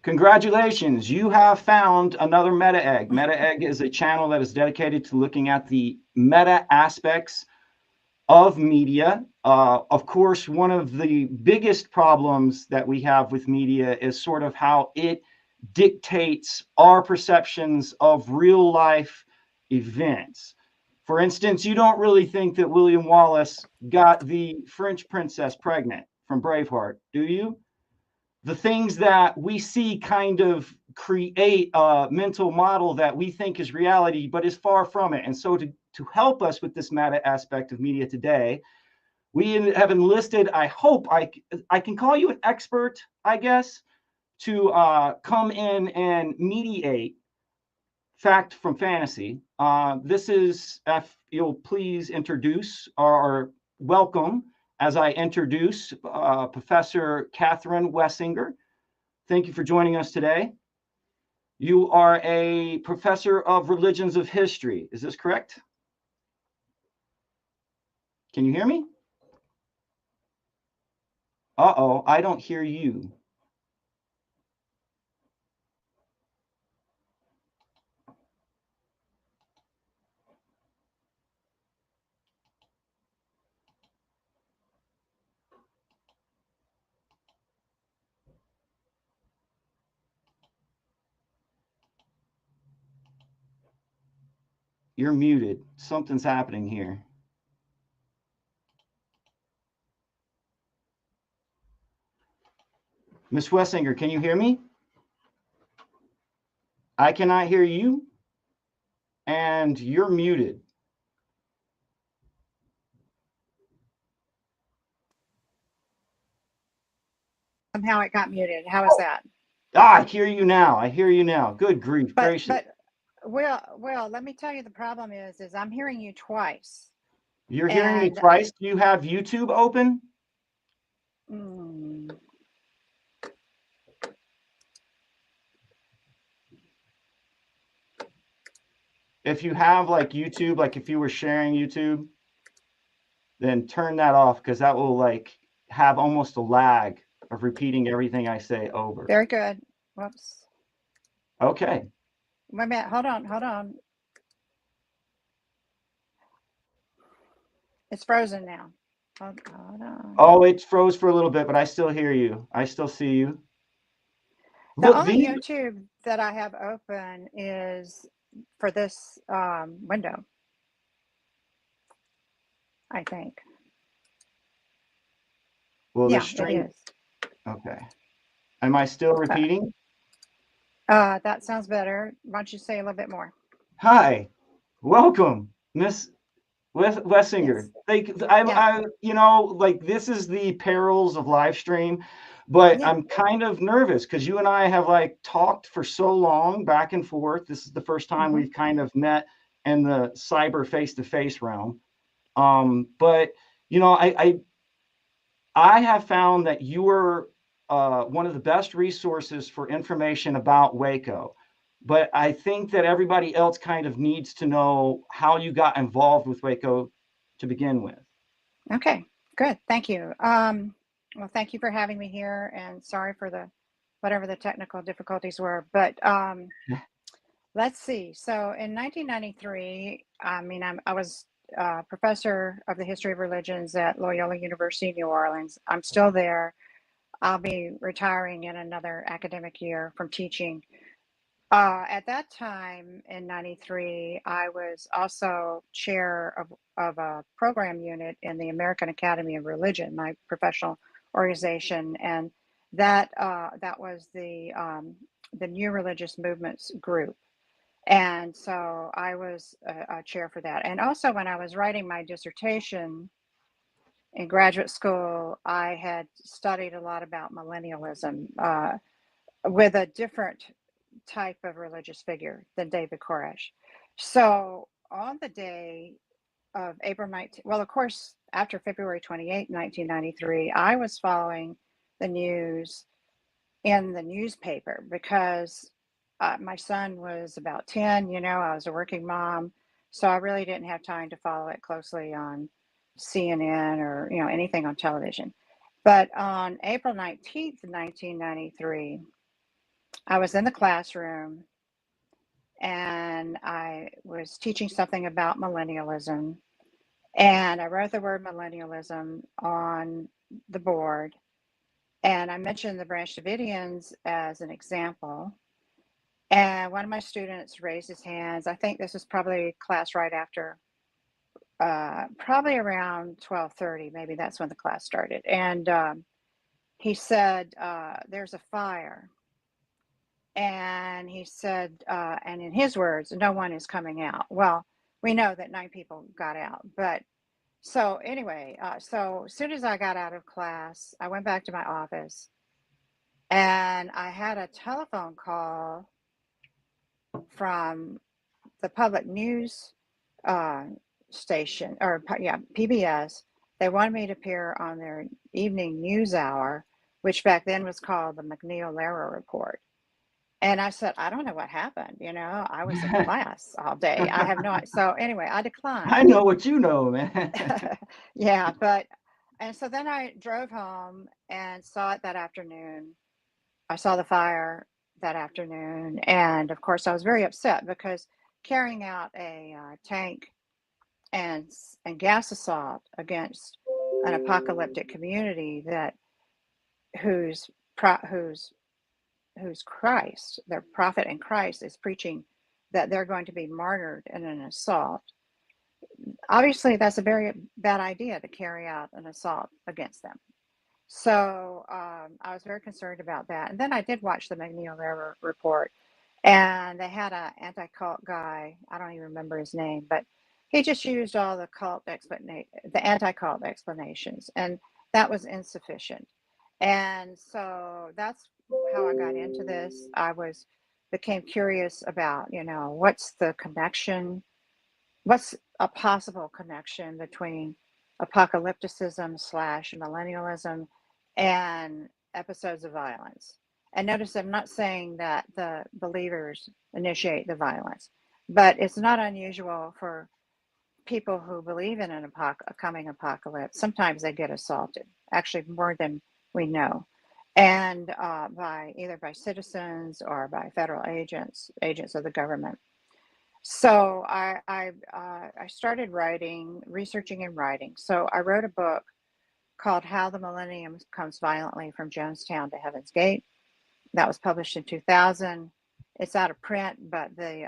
Congratulations, you have found another Meta Egg. Meta Egg is a channel that is dedicated to looking at the meta aspects of media. Of course, one of the biggest problems that we have with media is sort of how it dictates our perceptions of real life events. For instance, you don't really think that William Wallace got the French princess pregnant from Braveheart, do you? The things that we see kind of create a mental model that we think is reality, but is far from it. And so to help us with this meta aspect of media today, we have enlisted, I hope I can call you an expert, I guess, to come in and mediate fact from fantasy. This is, if you'll please introduce or welcome as I introduce Professor Catherine Wessinger. Thank you for joining us today. You are a professor of religions of history. Is this correct? Can you hear me? Uh-oh, I don't hear you. You're muted. Something's happening here. Miss Wessinger, can you hear me? I cannot hear you, and you're muted. Somehow it got muted. How is that? Ah, I hear you now. I hear you now. Good grief gracious. But well, let me tell you, the problem is I'm hearing you twice. You're hearing me twice? Do you have YouTube open? If you have like YouTube, like if you were sharing YouTube, then turn that off because that will like have almost a lag of repeating everything I say over. Very good. Whoops. Okay. Wait a minute. Hold on. It's frozen now. Hold on. Oh, it froze for a little bit, but I still hear you. I still see you. The only YouTube that I have open is for this window, I think. Well, yeah, the stream. it is. Okay. Am I still repeating? That sounds better. Why don't you say a little bit more? Hi, welcome, Miss Wessinger. Yes. I, you know, like this is the perils of live stream, but Yeah. I'm kind of nervous because you and I have like talked for so long back and forth. This is the first time we've kind of met in the cyber face-to-face realm. But you know, I have found that you are one of the best resources for information about Waco. But I think that everybody else kind of needs to know how you got involved with Waco to begin with. Okay, good. Thank you. Well, thank you for having me here, and sorry for the whatever the technical difficulties were. But let's see. So in 1993, I was professor of the history of religions at Loyola University New Orleans. I'm still there. I'll be retiring in another academic year from teaching. At that time in 93, I was also chair of a program unit in the American Academy of Religion, my professional organization. And that was the New Religious Movements group. And so I was a chair for that. And also, when I was writing my dissertation in graduate school, I had studied a lot about millennialism with a different type of religious figure than David Koresh. So on the day of April 19th, well, of course, after February 28, 1993, I was following the news in the newspaper because my son was about 10, I was a working mom. So I really didn't have time to follow it closely on CNN or, anything on television. But on April 19th, 1993, I was in the classroom and I was teaching something about millennialism. And I wrote the word millennialism on the board. And I mentioned the Branch Davidians as an example. And one of my students raised his hands. I think this was probably class right after, probably around 12:30. Maybe that's when the class started. And he said, there's a fire. And he said, and in his words, no one is coming out. Well, we know that 9 people got out. But so anyway, so as soon as I got out of class, I went back to my office and I had a telephone call from the public news station, or yeah, PBS. They wanted me to appear on their evening news hour, which back then was called the McNeil-Lehrer Report. And I said, I don't know what happened. I was in class all day. I have no. So anyway, I declined. I know what you know, man. Yeah, and so then I drove home and saw it that afternoon. I saw the fire that afternoon. And of course, I was very upset because carrying out a tank and gas assault against an apocalyptic community whose Christ, their prophet in Christ, is preaching that they're going to be martyred in an assault. Obviously, that's a very bad idea to carry out an assault against them. So I was very concerned about that. And then I did watch the McNeil-Lehrer Report, and they had an anti-cult guy. I don't even remember his name, but he just used all the anti-cult explanations, and that was insufficient. And so that's how I got into this. Became curious about, what's the connection? What's a possible connection between apocalypticism / millennialism and episodes of violence? And notice I'm not saying that the believers initiate the violence, but it's not unusual for people who believe in a coming apocalypse. Sometimes they get assaulted, actually more than we know, and either by citizens or by federal agents of the government. So I started researching and writing. So I wrote a book called How the Millennium Comes Violently from Jonestown to Heaven's Gate. That was published in 2000. It's out of print, but the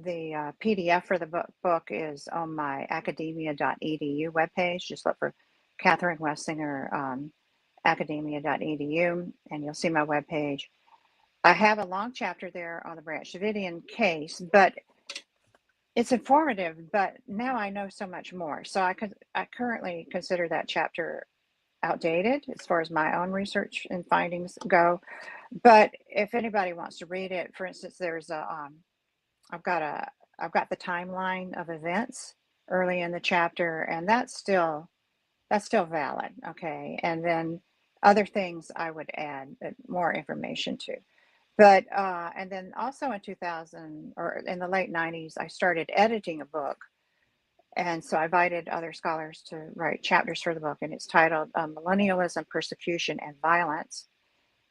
PDF for the book is on my academia.edu webpage. Just look for Catherine Wessinger, academia.edu, and you'll see my webpage. I have a long chapter there on the Branch Davidian case, but it's informative. But now I know so much more. So I currently consider that chapter outdated as far as my own research and findings go. But if anybody wants to read it, for instance, there's I've got the timeline of events early in the chapter, and that's still valid. Okay, and then other things I would add more information to. But and then also in 2000, or in the late 90s, I started editing a book. And so I invited other scholars to write chapters for the book, and it's titled Millennialism, Persecution, and Violence,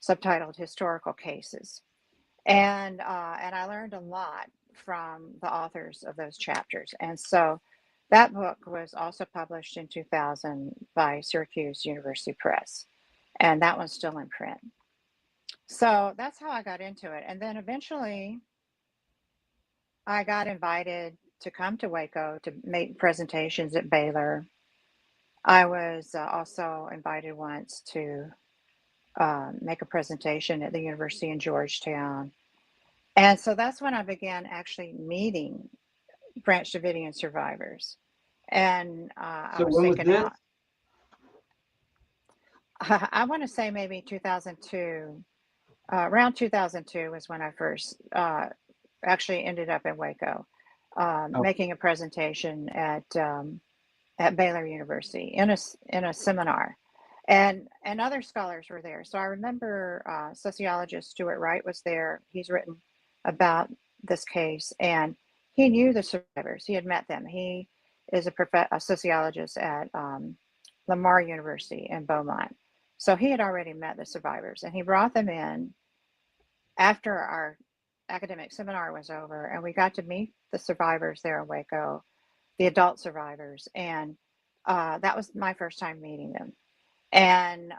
subtitled Historical Cases. And I learned a lot from the authors of those chapters. And so that book was also published in 2000 by Syracuse University Press, and that one's still in print. So that's how I got into it. And then eventually I got invited to come to Waco to make presentations at Baylor. I was also invited once to make a presentation at the University in Georgetown. And so that's when I began actually meeting Branch Davidian survivors. And I was thinking out. I want to say maybe 2002. Around 2002 was when I first actually ended up in Waco, making a presentation at Baylor University in a seminar, and other scholars were there. So I remember sociologist Stuart Wright was there. He's written about this case, and he knew the survivors. He had met them. He is a sociologist at Lamar University in Beaumont. So he had already met the survivors, and he brought them in after our academic seminar was over, and we got to meet the survivors there in Waco, the adult survivors, and that was my first time meeting them. And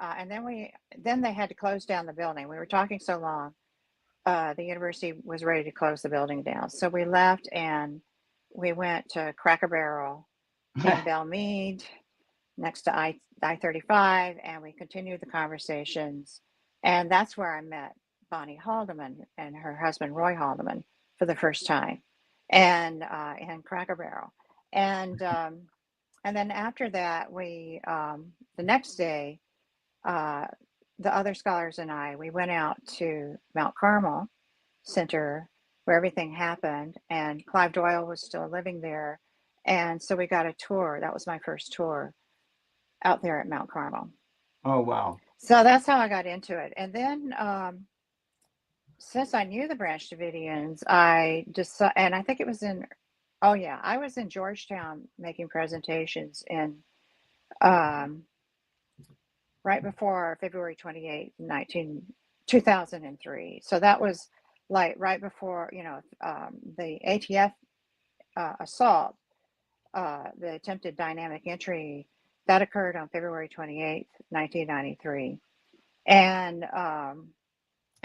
then they had to close down the building. We were talking so long, the university was ready to close the building down. So we left and we went to Cracker Barrel in Belmead, next to I-35, and we continued the conversations. And that's where I met Bonnie Haldeman and her husband Roy Haldeman for the first time, and in Cracker Barrel. And then after that, we the next day, the other scholars and we went out to Mount Carmel Center where everything happened, and Clive Doyle was still living there, and so we got a tour. That was my first tour out there at Mount Carmel. Oh, wow. So that's how I got into it. And then since I knew the Branch Davidians, I think it was I was in Georgetown making presentations in right before February 28th, 2003. So that was like right before, the ATF assault, the attempted dynamic entry, that occurred on February 28th, 1993. And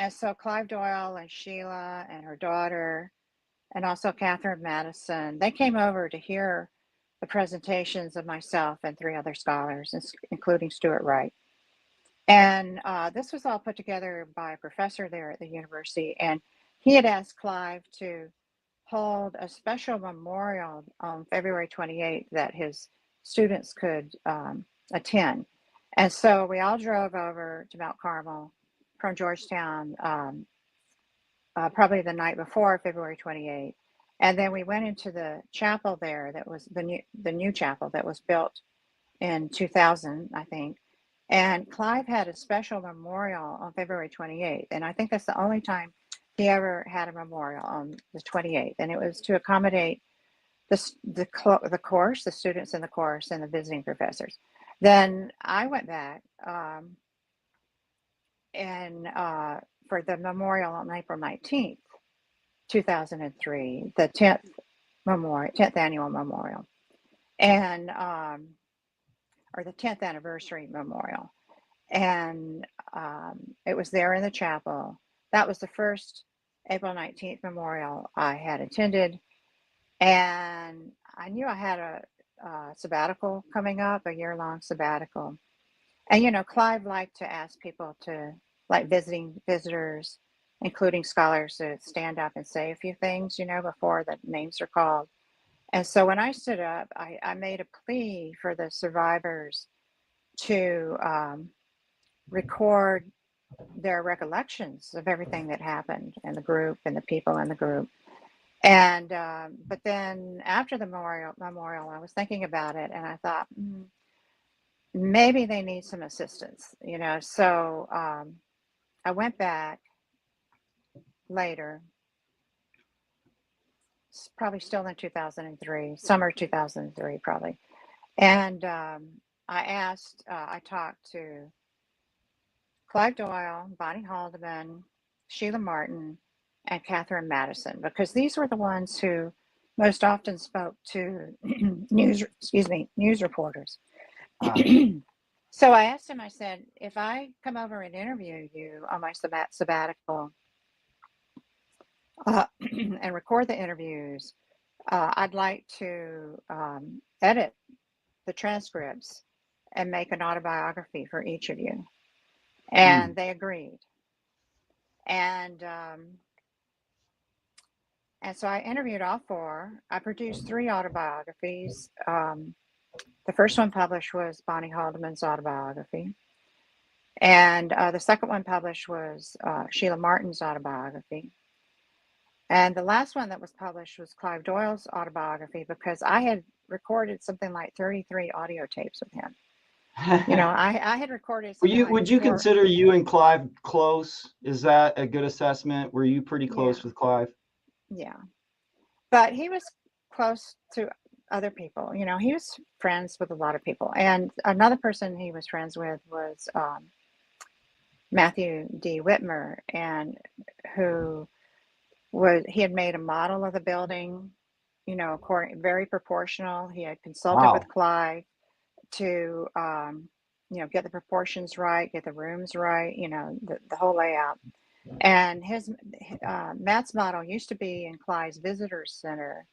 so Clive Doyle and Sheila and her daughter, and also Catherine Madison, they came over to hear the presentations of myself and 3 other scholars, including Stuart Wright. And this was all put together by a professor there at the university. And he had asked Clive to hold a special memorial on February 28th that his students could attend. And so we all drove over to Mount Carmel from Georgetown, probably the night before February 28th. And then we went into the chapel there that was the new chapel that was built in 2000, I think. And Clive had a special memorial on February 28th. And I think that's the only time he ever had a memorial on the 28th. And it was to accommodate the course, the students in the course, and the visiting professors. Then I went back and for the memorial on April 19th, 2003, the 10th annual memorial, and or the 10th anniversary memorial. And it was there in the chapel. That was the first April 19th memorial I had attended. And I knew I had a sabbatical coming up, a year-long sabbatical. And, Clive liked to ask people to, like visiting visitors, including scholars, to stand up and say a few things, before the names are called. And so when I stood up, I made a plea for the survivors to record their recollections of everything that happened in the group and the people in the group. And but then after the memorial, I was thinking about it, and I thought maybe they need some assistance, So I went back later, probably still in 2003, summer 2003, probably. And I talked to Clive Doyle, Bonnie Haldeman, Sheila Martin, and Catherine Madison, because these were the ones who most often spoke to news reporters. So I asked him, I said, if I come over and interview you on my sabbatical and record the interviews, I'd like to edit the transcripts and make an autobiography for each of you. And they agreed. And so I interviewed all 4. I produced 3 autobiographies. The first one published was Bonnie Haldeman's autobiography. And the second one published was Sheila Martin's autobiography. And the last one that was published was Clive Doyle's autobiography, because I had recorded something like 33 audio tapes with him. I had recorded. Would you consider you and Clive close? Is that a good assessment? Were you pretty close with Clive? Yeah, but he was close to other people. He was friends with a lot of people. And another person he was friends with was Matthew D. Whitmer, and he had made a model of the building, very proportional. He had consulted with Wow. Clive to, get the proportions right, get the rooms right, the whole layout. And Matt's model used to be in Clive's visitor center,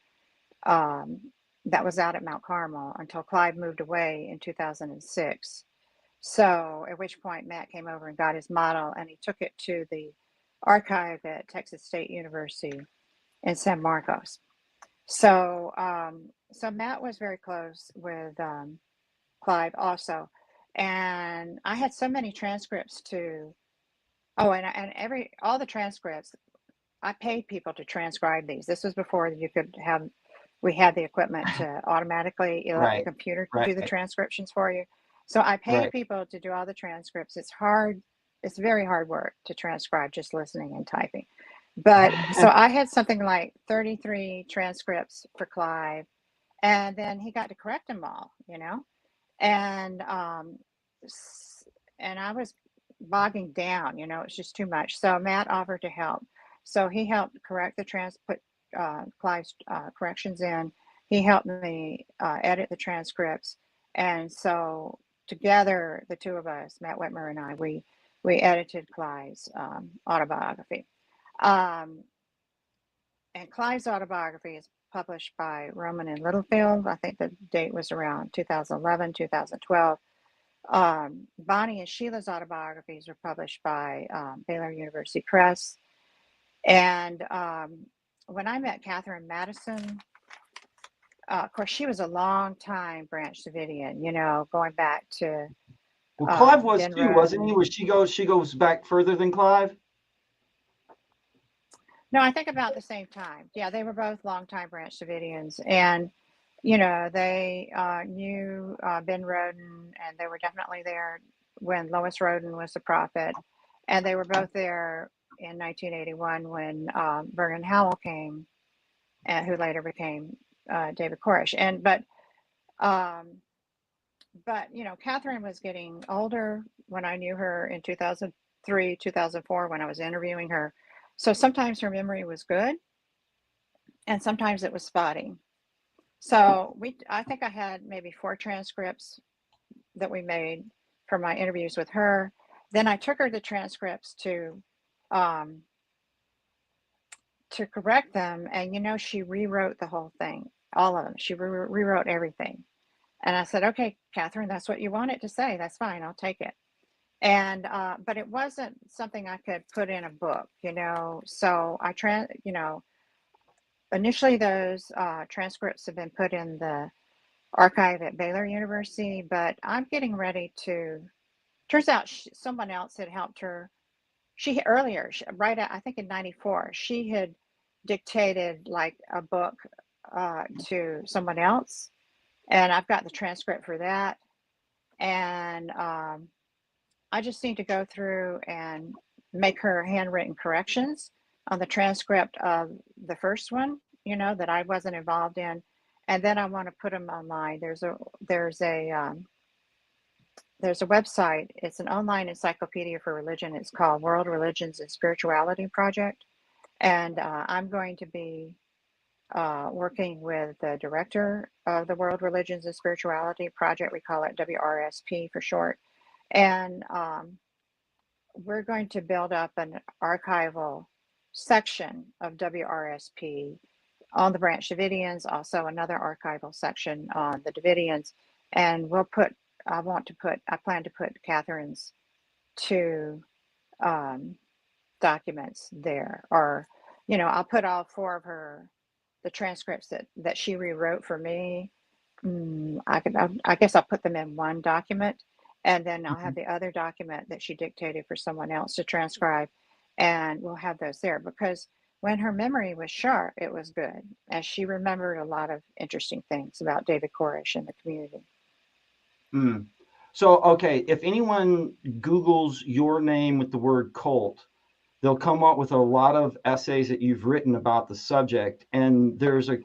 that was out at Mount Carmel until Clive moved away in 2006. So at which point Matt came over and got his model, and he took it to the archive at Texas State University in San Marcos. So Matt was very close with Clive also, and I had so many transcripts to. Oh, and all the transcripts, I paid people to transcribe these. This was before we had the equipment to automatically let the computer do the transcriptions for you. So I paid people to do all the transcripts. It's hard. It's very hard work to transcribe just listening and typing. But so I had something like 33 transcripts for Clive, and then he got to correct them all, and I was bogging down, it's just too much. So Matt offered to help. So he helped correct put Clive's corrections in. He helped me edit the transcripts. And so together, the two of us, Matt Whitmer and I, we edited Clive's autobiography. And Clive's autobiography is published by Rowman and Littlefield. I think the date was around 2011, 2012. Bonnie and Sheila's autobiographies were published by Baylor University Press. And when I met Catherine Madison, of course, she was a long time Branch Davidian, going back to. Well, Clive was Ben too, Roden. wasn't he? She goes back further than Clive? No, I think about the same time. Yeah, they were both longtime Branch Davidians, and they knew Ben Roden, and they were definitely there when Lois Roden was the prophet, and they were both there in 1981 when Vernon Howell came, and who later became David Koresh. But Catherine was getting older when I knew her in 2003, 2004 when I was interviewing her. So sometimes her memory was good, and sometimes it was spotty. So I think I had maybe 4 transcripts that we made from my interviews with her. Then I took her the transcripts to correct them, and she rewrote the whole thing, all of them. She rewrote everything, and I said, "Okay, Catherine, that's what you want it to say. That's fine. I'll take it." And but it wasn't something I could put in a book, So initially those transcripts have been put in the archive at Baylor University, but I'm getting ready to. Turns out someone else had helped her. I think in '94, she had dictated like a book to someone else, and I've got the transcript for that. And I just need to go through and make her handwritten corrections on the transcript of the first one, that I wasn't involved in, and then I want to put them online. There's a website. It's an online encyclopedia for religion. It's called World Religions and Spirituality Project, and I'm going to be working with the director of the World Religions and Spirituality Project. We call it WRSP for short. And we're going to build up an archival section of WRSP on the Branch Davidians, also another archival section on the Davidians. And I plan to put Catherine's 2 documents there, or, I'll put all 4 of the transcripts that she rewrote for me. I guess I'll put them in one document, and then I'll have the other document that she dictated for someone else to transcribe, and we'll have those there, because when her memory was sharp, it was good, and she remembered a lot of interesting things about David Koresh and the community. So, okay, if anyone Googles your name with the word cult, they'll come up with a lot of essays that you've written about the subject. And there's a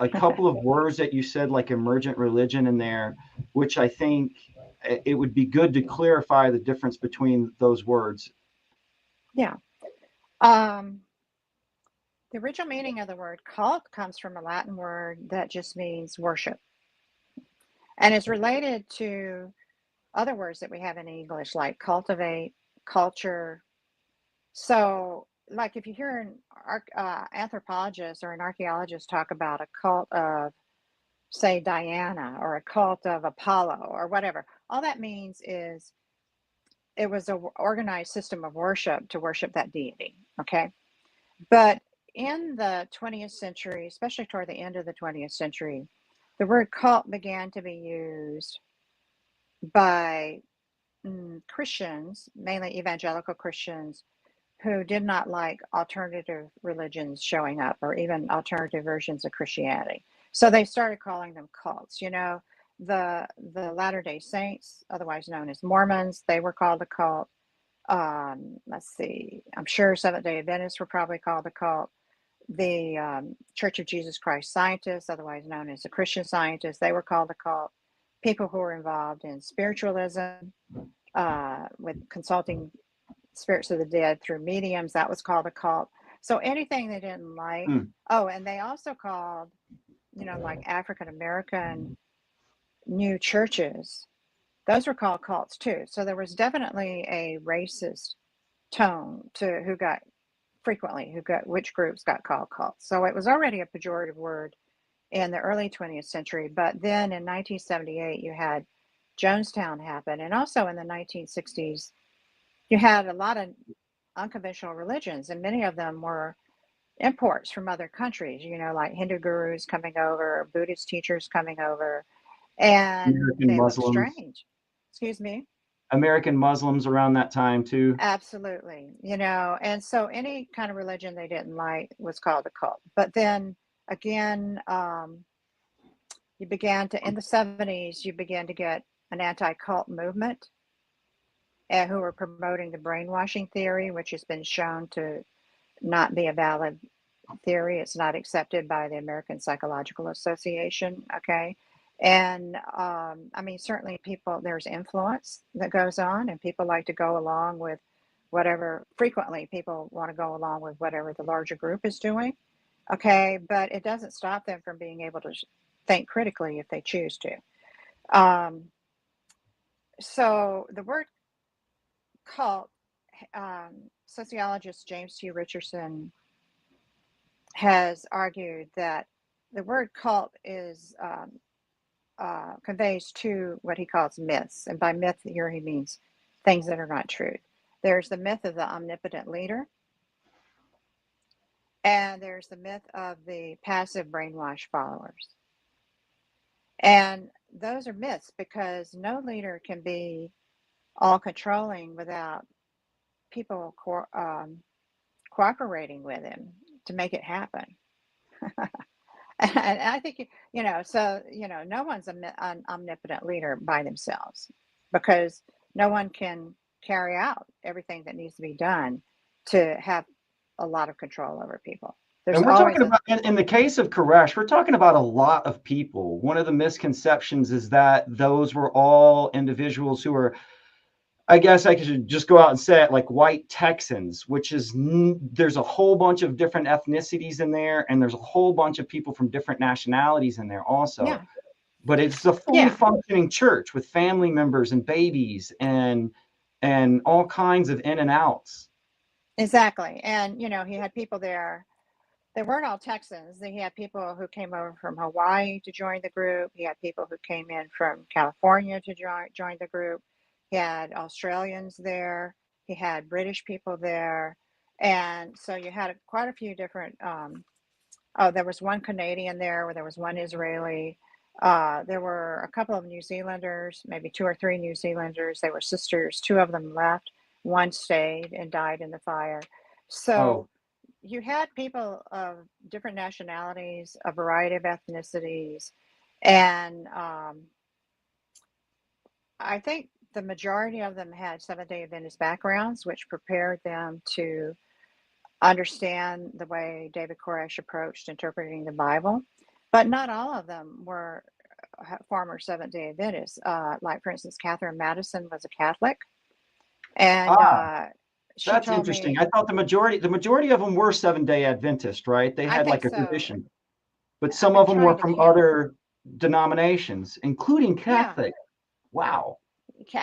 couple of words that you said, like emergent religion, in there, which I think it would be good to clarify the difference between those words. Yeah. Um, the original meaning of the word cult comes from a Latin word that just means worship and is related to other words that we have in English, like cultivate, culture. So, like if you hear an anthropologist or an archaeologist talk about a cult of, say, Diana or a cult of Apollo or whatever, all that means is it was an organized system of worship to worship that deity. Okay. But in the 20th century, especially toward the end of the 20th century, the word cult began to be used by Christians, mainly evangelical Christians, who did not like alternative religions showing up or even alternative versions of Christianity. So they started calling them cults. You know, the Latter-day Saints, otherwise known as Mormons, they were called a cult. Let's see, I'm sure Seventh-day Adventists were probably called a cult. The Church of Jesus Christ Scientists, otherwise known as the Christian Scientists, they were called a cult. People who were involved in spiritualism, with consulting spirits of the dead through mediums, that was called a cult. So anything they didn't like. Oh, and they also called, like African American new churches, those were called cults too. So there was definitely a racist tone to which groups got called cults. So it was already a pejorative word in the early 20th century. But then in 1978, you had Jonestown happen. And also in the 1960s, you had a lot of unconventional religions, and many of them were imports from other countries, like Hindu gurus coming over, Buddhist teachers coming over, and American they look Muslims. strange. Excuse me? American Muslims around that time too. Absolutely. And so any kind of religion they didn't like was called a cult. But then again, you began to, in the 70s, you began to get an anti-cult movement who were promoting the brainwashing theory, which has been shown to not be a valid theory. It's not accepted by the American Psychological Association. Okay. And I mean, certainly there's influence that goes on, and people like to go along with frequently people want to go along with whatever the larger group is doing. Okay. But it doesn't stop them from being able to think critically if they choose to. Um, so the word cult, sociologist James T. Richardson has argued that the word cult is conveys to what he calls myths, and by myth here he means things that are not true. There's the myth of the omnipotent leader, and there's the myth of the passive brainwashed followers. And those are myths because no leader can be all controlling without people cooperating with him to make it happen. And I think, no one's an omnipotent leader by themselves because no one can carry out everything that needs to be done to have a lot of control over people. There's And we're always talking about, in the case of Koresh, we're talking about a lot of people. One of the misconceptions is that those were all individuals who were, I guess I could just go out and say it, like white Texans, which is, there's a whole bunch of different ethnicities in there, and there's a whole bunch of people from different nationalities in there also. Yeah. But it's a fully functioning church with family members and babies and all kinds of in and outs. Exactly. And, he had people there. They weren't all Texans. He had people who came over from Hawaii to join the group. He had people who came in from California to join the group. He had Australians there. He had British people there. And so you had quite a few different. There was one Canadian there, where there was one Israeli. There were a couple of New Zealanders, maybe 2 or 3 New Zealanders. They were sisters. 2 of them left. One stayed and died in the fire. So you had people of different nationalities, a variety of ethnicities, and I think the majority of them had Seventh-day Adventist backgrounds, which prepared them to understand the way David Koresh approached interpreting the Bible. But not all of them were former Seventh-day Adventists. Like, for instance, Catherine Madison was a Catholic, and she That's told interesting. me, I thought the majority of them were Seventh-day Adventist, right? They I had think like a so. tradition, but I've some been of them were trying to from count. other denominations, including Yeah, Catholic. Wow.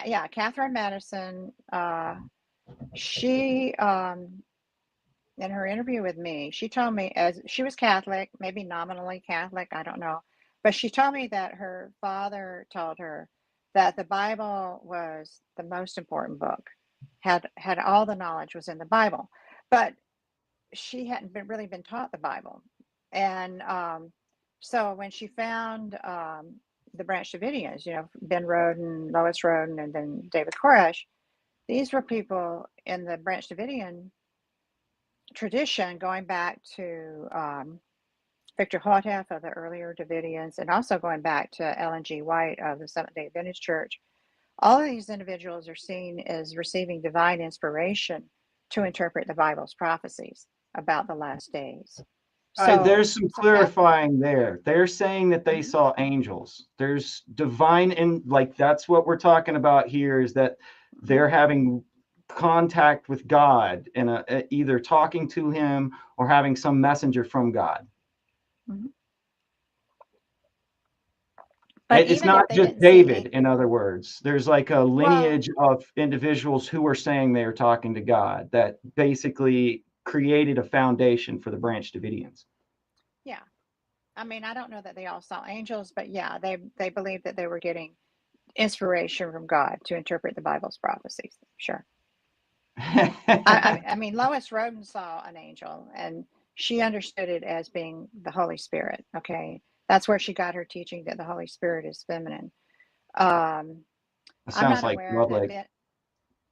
yeah, Catherine Madison. She in her interview with me, she told me as she was Catholic, maybe nominally Catholic, I don't know, but she told me that her father told her that the Bible was the most important book. Had all the knowledge was in the Bible, but she hadn't really been taught the Bible, and so when she found the Branch Davidians, Ben Roden, Lois Roden, and then David Koresh, these were people in the Branch Davidian tradition going back to Victor Houghton of the earlier Davidians, and also going back to Ellen G. White of the Seventh-day Adventist Church. All of these individuals are seen as receiving divine inspiration to interpret the Bible's prophecies about the last days. So, There's some so Catherine, clarifying there. They're saying that they mhm. saw angels. There's divine, and like that's what we're talking about here, is that Mhm. they're having contact with God and either talking to him or having some messenger from God. Mhm. But It's even if not they just didn't see David, a in other words. There's like a well, lineage of individuals who are saying they are talking to God that basically created a foundation for the Branch Davidians. yeah. I mean, I don't know that they all saw angels, but yeah, they believed that they were getting inspiration from God to interpret the Bible's prophecies. Sure. I mean, Lois Roden saw an angel, and she understood it as being the Holy Spirit. Okay, that's where she got her teaching that the Holy Spirit is feminine. Um, I'm Sounds not like aware that Lovelock. Ben.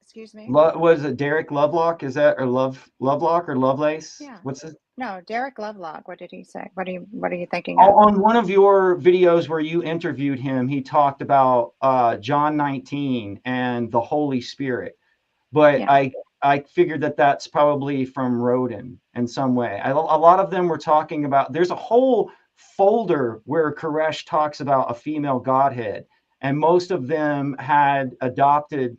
Excuse me. Was it Derek Lovelock? Is that or Lovelock or Lovelace? Yeah. What's it? No, Derek Lovelock. What did he say? What are you thinking of? On one of your videos where you interviewed him, he talked about John 19 and the Holy Spirit. But Yeah. I figured that that's probably from Roden in some way. A lot of them were talking about. There's a whole folder where Koresh talks about a female godhead, and most of them had adopted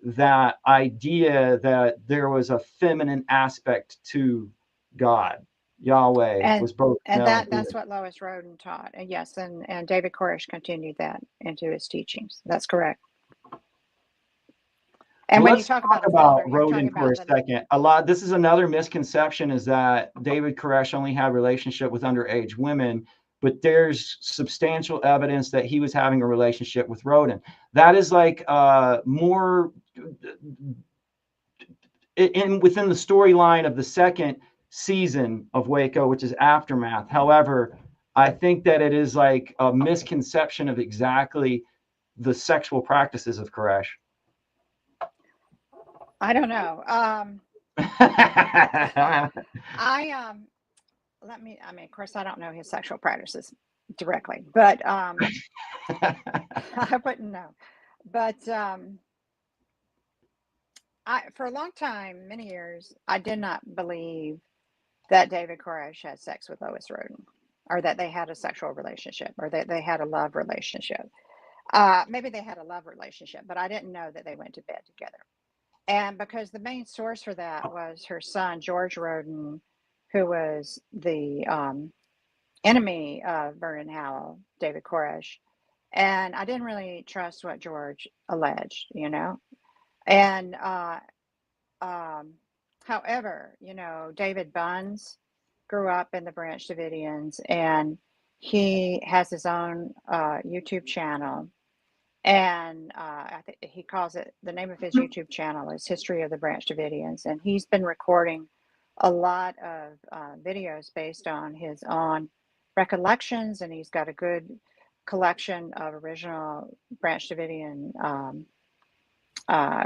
that idea that there was a feminine aspect to God. Yahweh And was both and male and that's female. what Lois Roden taught. And yes, and David Koresh continued that into his teachings. That's correct. And Well, when you let's talk talk about a folder, about you're talking Roden for about a the second. This is another misconception, is that David Koresh only had a relationship with underage women, but there's substantial evidence that he was having a relationship with Roden. That is like more within the storyline of the second season of Waco, which is Aftermath. However, I think that it is like a misconception of exactly the sexual practices of Koresh. I don't know. I let me. I mean, of course, I don't know his sexual practices directly, but I wouldn't know. But I for a long time, many years, I did not believe that David Koresh had sex with Lois Roden, or that they had a sexual relationship, or that they had a love relationship. Maybe they had a love relationship, but I didn't know that they went to bed together. And because the main source for that was her son, George Roden, who was the enemy of Vernon Howell, David Koresh. And I didn't really trust what George alleged. And um, however, David Buns grew up in the Branch Davidians, and he has his own YouTube channel. And I think he calls it, the name of his YouTube channel is History of the Branch Davidians. And he's been recording a lot of videos based on his own recollections. And he's got a good collection of original Branch Davidian, uh,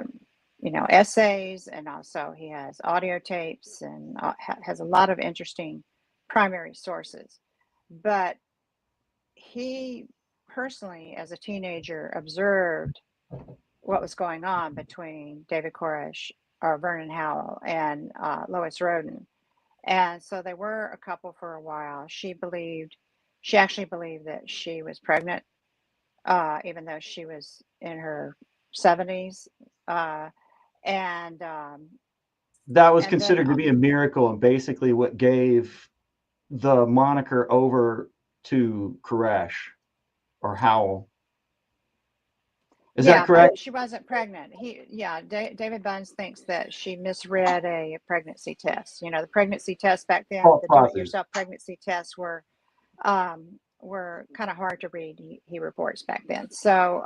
essays. And also he has audio tapes and has a lot of interesting primary sources. But he personally, as a teenager, observed what was going on between David Koresh or Vernon Howell and Lois Roden. And so they were a couple for a while. She actually believed that she was pregnant, even though she was in her 70s. And That was And then, considered to be a miracle, and basically what gave the moniker over to Koresh or Howell. Is that yeah, correct? but she wasn't pregnant. David Bunz thinks that she misread a pregnancy test. You know, the pregnancy tests back then, False the positive. do-it-yourself pregnancy tests were kind of hard to read. He reports back then. So,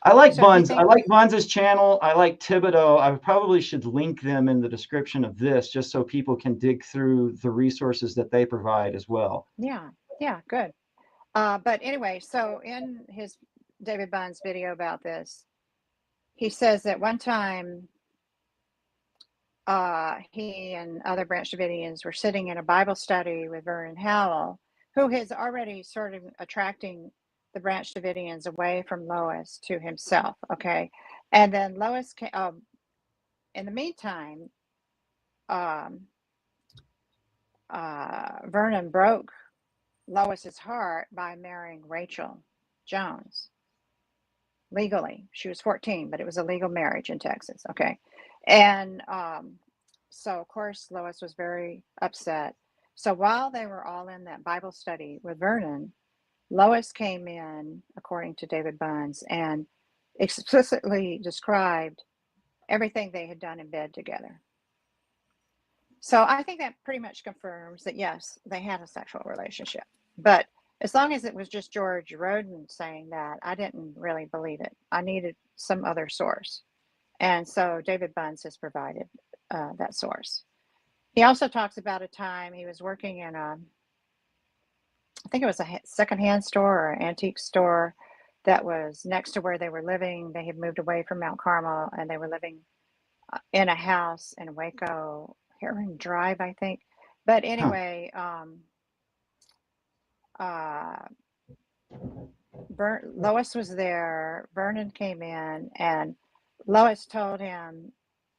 I like so he Bunz. I thinks, like Bunz's channel. I like Thibodeau. I probably should link them in the description of this just so people can dig through the resources that they provide as well. yeah, yeah, good. But anyway, so in his David Bunz video about this, he says that one time he and other Branch Davidians were sitting in a Bible study with Vernon Howell, who has already sort of attracting the Branch Davidians away from Lois to himself. Okay. And then Lois came, in the meantime, um, Vernon broke Lois's heart by marrying Rachel Jones legally. She was 14, but it was a legal marriage in Texas. Okay. And so, of course, Lois was very upset. So while they were all in that Bible study with Vernon, Lois came in, according to David Bunz, and explicitly described everything they had done in bed together. So I think that pretty much confirms that, yes, they had a sexual relationship. But as long as it was just George Roden saying that, I didn't really believe it. I needed some other source. And so David Bunz has provided that source. He also talks about a time he was working in I think it was a secondhand store or antique store that was next to where they were living. They had moved away from Mount Carmel and they were living in a house in Waco, Herring Drive, I think. But Huh. anyway, uh, Lois was there. Vernon came in, and Lois told him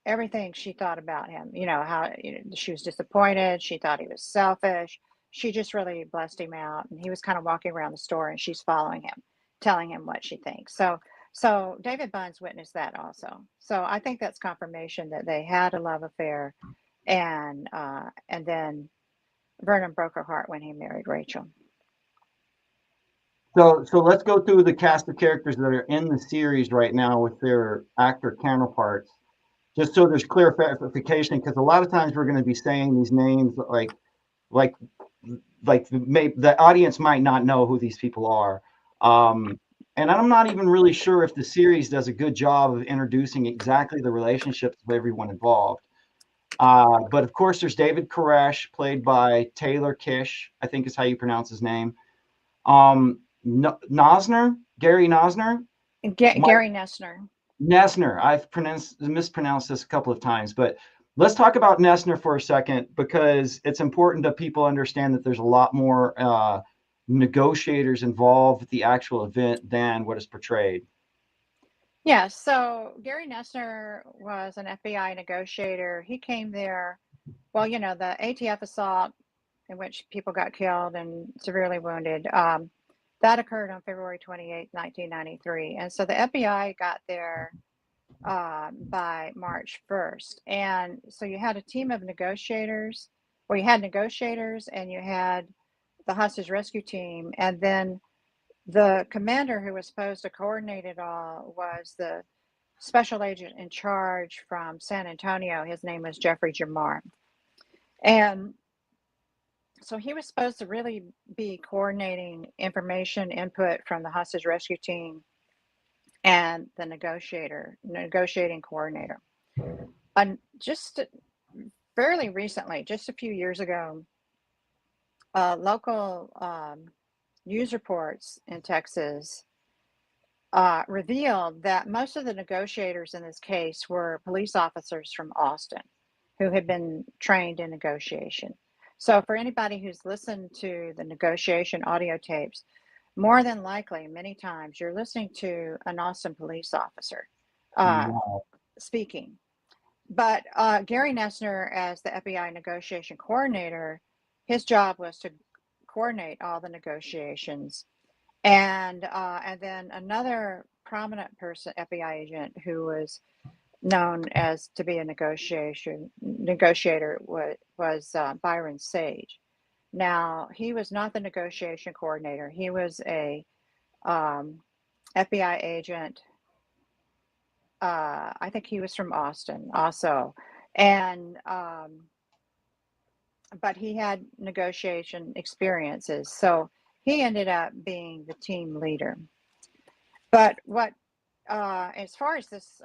everything she thought about him. You know, how she was disappointed. She thought he was selfish. She just really blessed him out. And he was kind of walking around the store, and she's following him, telling him what she thinks. So David Bunz witnessed that also. So I think that's confirmation that they had a love affair, and then Vernon broke her heart when he married Rachel. So let's go through the cast of characters that are in the series right now with their actor counterparts, just so there's clarification. Because a lot of times we're going to be saying these names like the audience might not know who these people are. And I'm not even really sure if the series does a good job of introducing exactly the relationships of everyone involved. But of course, there's David Koresh, played by Taylor Kitsch, I think is how you pronounce his name. Noesner, Gary Noesner, Gary Noesner. Noesner. I've mispronounced this a couple of times, but let's talk about Noesner for a second because it's important that people understand that there's a lot more negotiators involved with the actual event than what is portrayed. Yeah, so Gary Noesner was an FBI negotiator. He came there, well, you know, the ATF assault in which people got killed and severely wounded, that occurred on February 28th, 1993. And so the FBI got there by March 1st. And so you had a team of negotiators, well, you had negotiators and you had the hostage rescue team. And then the commander who was supposed to coordinate it all was the special agent in charge from San Antonio. His name was Jeffrey Jamar. And so he was supposed to really be coordinating information input from the hostage rescue team and the negotiating coordinator. And just fairly recently, just a few years ago, local news reports in Texas revealed that most of the negotiators in this case were police officers from Austin who had been trained in negotiation. So, for anybody who's listened to the negotiation audio tapes, more than likely, many times, you're listening to an Austin police officer Wow. speaking. But Gary Noesner, as the FBI negotiation coordinator, his job was to coordinate all the negotiations. And then another prominent person, FBI agent, who was known as to be a negotiator was Byron Sage. Now, he was not the negotiation coordinator. He was a FBI agent. I think he was from Austin also. And but he had negotiation experiences. So he ended up being the team leader. But what, as far as this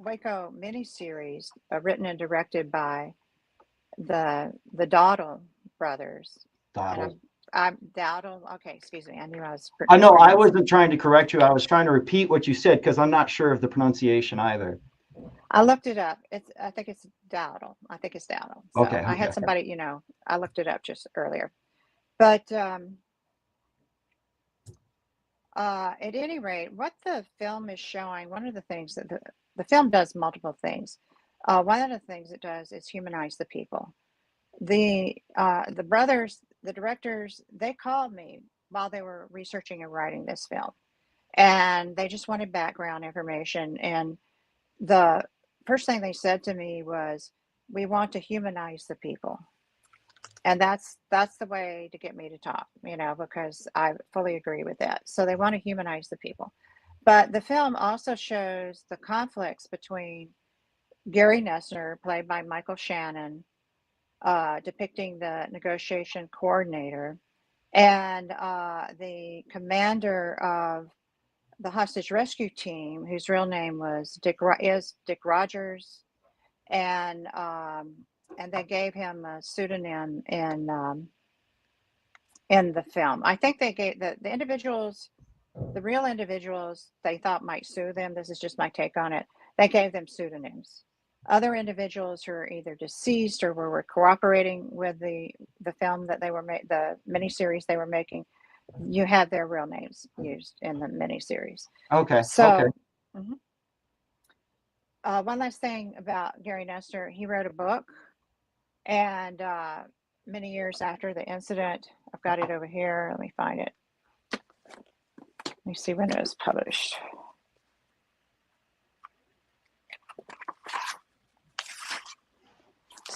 Waco miniseries, written and directed by the Dowdle brothers, Dowdle. I'm Dowdle. Okay, excuse me. I knew I was. I know I wasn't trying to correct you. I was trying to repeat what you said because I'm not sure of the pronunciation either. I looked it up. I think it's Dowdle. I think it's Dowdle. So Okay. I had somebody, I looked it up just earlier. But at any rate, what the film is showing, one of the things that the film does multiple things. One of the things it does is humanize the people. The brothers, the directors, they called me while they were researching and writing this film, and they just wanted background information. And the first thing they said to me was, "We want to humanize the people." And that's the way to get me to talk, because I fully agree with that. So they want to humanize the people. But the film also shows the conflicts between Gary Noesner, played by Michael Shannon, depicting the negotiation coordinator, and the commander of the hostage rescue team, whose real name was Dick Rogers, and they gave him a pseudonym in the film. I think they gave the individuals, the real individuals they thought might sue them. This is just my take on it. They gave them pseudonyms. Other individuals who are either deceased or were cooperating with the film that they were the miniseries they were making, you had their real names used in the miniseries. Okay. So, okay. One last thing about Gary Noesner, he wrote a book, and many years after the incident, I've got it over here. Let me find it. Let me see when it was published.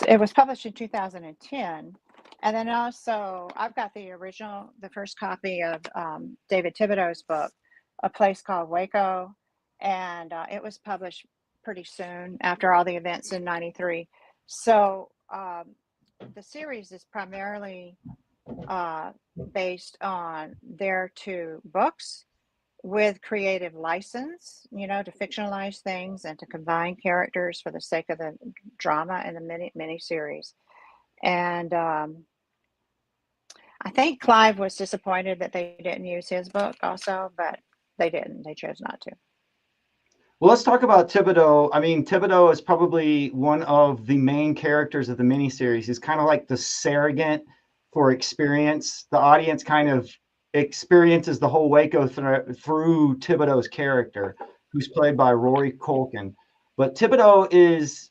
It was published in 2010. And then also, I've got the first copy of David Thibodeau's book, A Place Called Waco. And it was published pretty soon after all the events in '93. So the series is primarily based on their two books with creative license, to fictionalize things and to combine characters for the sake of the drama in the mini series. And I think Clive was disappointed that they didn't use his book also, but they didn't. They chose not to. Well, let's talk about Thibodeau. I mean, Thibodeau is probably one of the main characters of the miniseries. He's kind of like the surrogate for experience. The audience kind of experiences the whole Waco through Thibodeau's character, who's played by Rory Culkin. But Thibodeau is,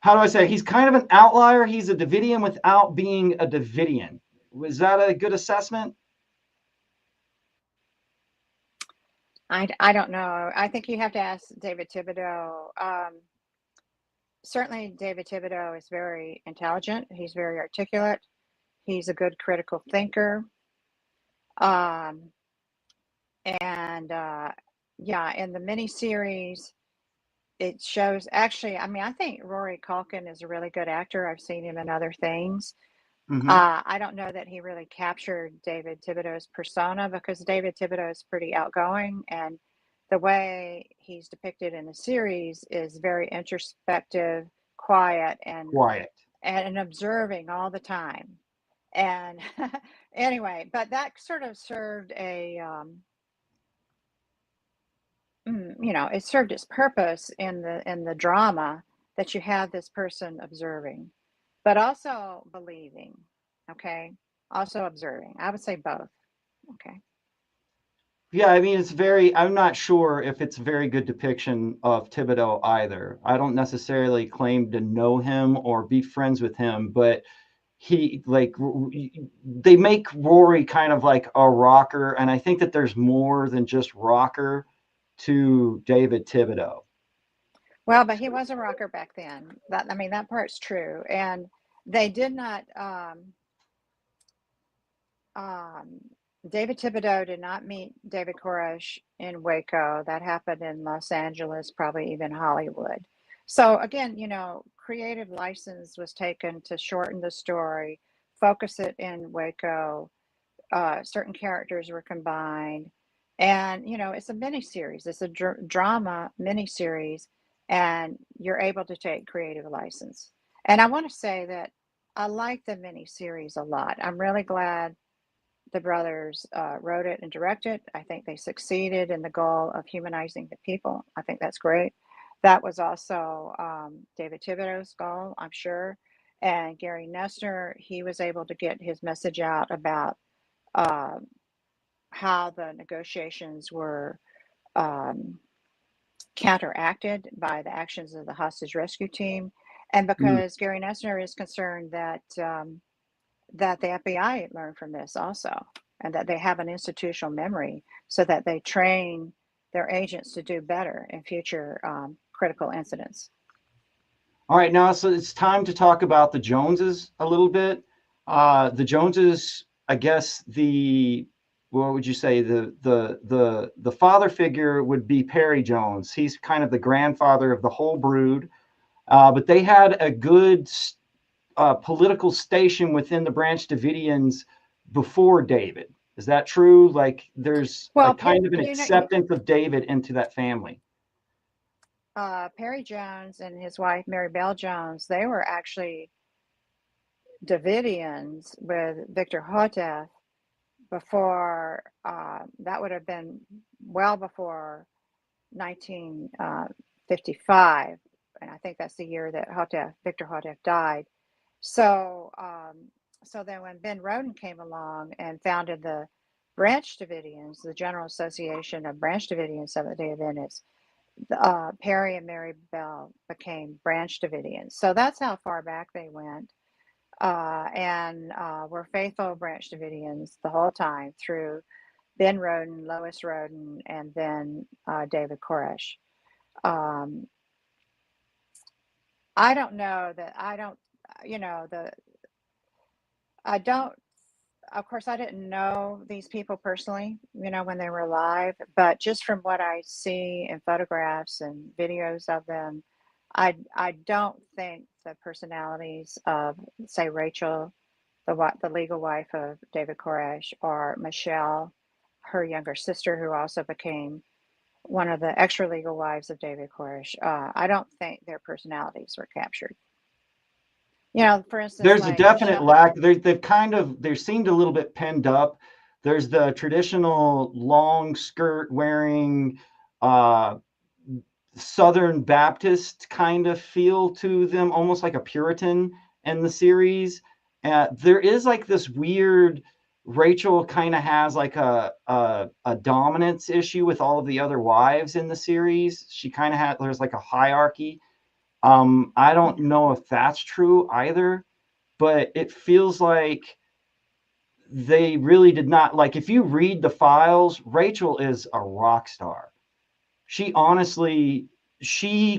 how do I say, he's kind of an outlier. He's a Davidian without being a Davidian. Was that a good assessment? I don't know. I think you have to ask David Thibodeau. Certainly, David Thibodeau is very intelligent. He's very articulate. He's a good critical thinker. And yeah, in the miniseries, it shows actually, I think Rory Culkin is a really good actor. I've seen him in other things. Mm-hmm. I don't know that he really captured David Thibodeau's persona, because David Thibodeau is pretty outgoing, and the way he's depicted in the series is very introspective, quiet, and observing all the time. And anyway, but that sort of served it served its purpose in the drama, that you have this person observing, but also believing, okay? Also observing. I would say both, okay? Yeah, I mean, I'm not sure if it's a very good depiction of Thibodeau either. I don't necessarily claim to know him or be friends with him, but they make Rory kind of like a rocker, and I think that there's more than just rocker to David Thibodeau. Well, but he was a rocker back then. That part's true. And they did not. David Thibodeau did not meet David Koresh in Waco. That happened in Los Angeles, probably even Hollywood. So again, creative license was taken to shorten the story, focus it in Waco. Certain characters were combined, and it's a miniseries. It's a drama miniseries, and you're able to take creative license. And I want to say that I like the miniseries a lot. I'm really glad the brothers wrote it and directed. I think they succeeded in the goal of humanizing the people. I think that's great. That was also David Thibodeau's goal, I'm sure. And Gary Noesner, he was able to get his message out about uh, how the negotiations were um, counteracted by the actions of the hostage rescue team. And because Gary Noesner is concerned that that the FBI learned from this also, and that they have an institutional memory so that they train their agents to do better in future critical incidents. All right, now so it's time to talk about the Joneses a little bit. The Joneses, I guess what would you say, the father figure would be Perry Jones. He's kind of the grandfather of the whole brood, but they had a good political station within the Branch Davidians before David. Is that true? Like there's a kind of an acceptance of David into that family. Perry Jones and his wife, Mary Bell Jones, they were actually Davidians with Victor Houghton before, that would have been well before 1955. And I think that's the year that Victor Houghton died. So, so then when Ben Roden came along and founded the Branch Davidians, the General Association of Branch Davidians Seventh-day Adventists, Perry and Mary Bell became Branch Davidians. So that's how far back they went. And were faithful Branch Davidians the whole time through Ben Roden, Lois Roden, and then David Koresh. I don't know that I don't, of course, I didn't know these people personally, when they were alive, but just from what I see in photographs and videos of them, I don't think the personalities of, say, Rachel, the legal wife of David Koresh, or Michelle, her younger sister, who also became one of the extra legal wives of David Koresh. I don't think their personalities were captured. For instance, there's a definite lack. They seemed a little bit penned up. There's the traditional long skirt wearing Southern Baptist kind of feel to them, almost like a Puritan in the series. There is like this weird, Rachel kind of has like a dominance issue with all of the other wives in the series. She kind of there's like a hierarchy. I don't know if that's true either, but it feels like they really did not, like, if you read the files, Rachel is a rock star. She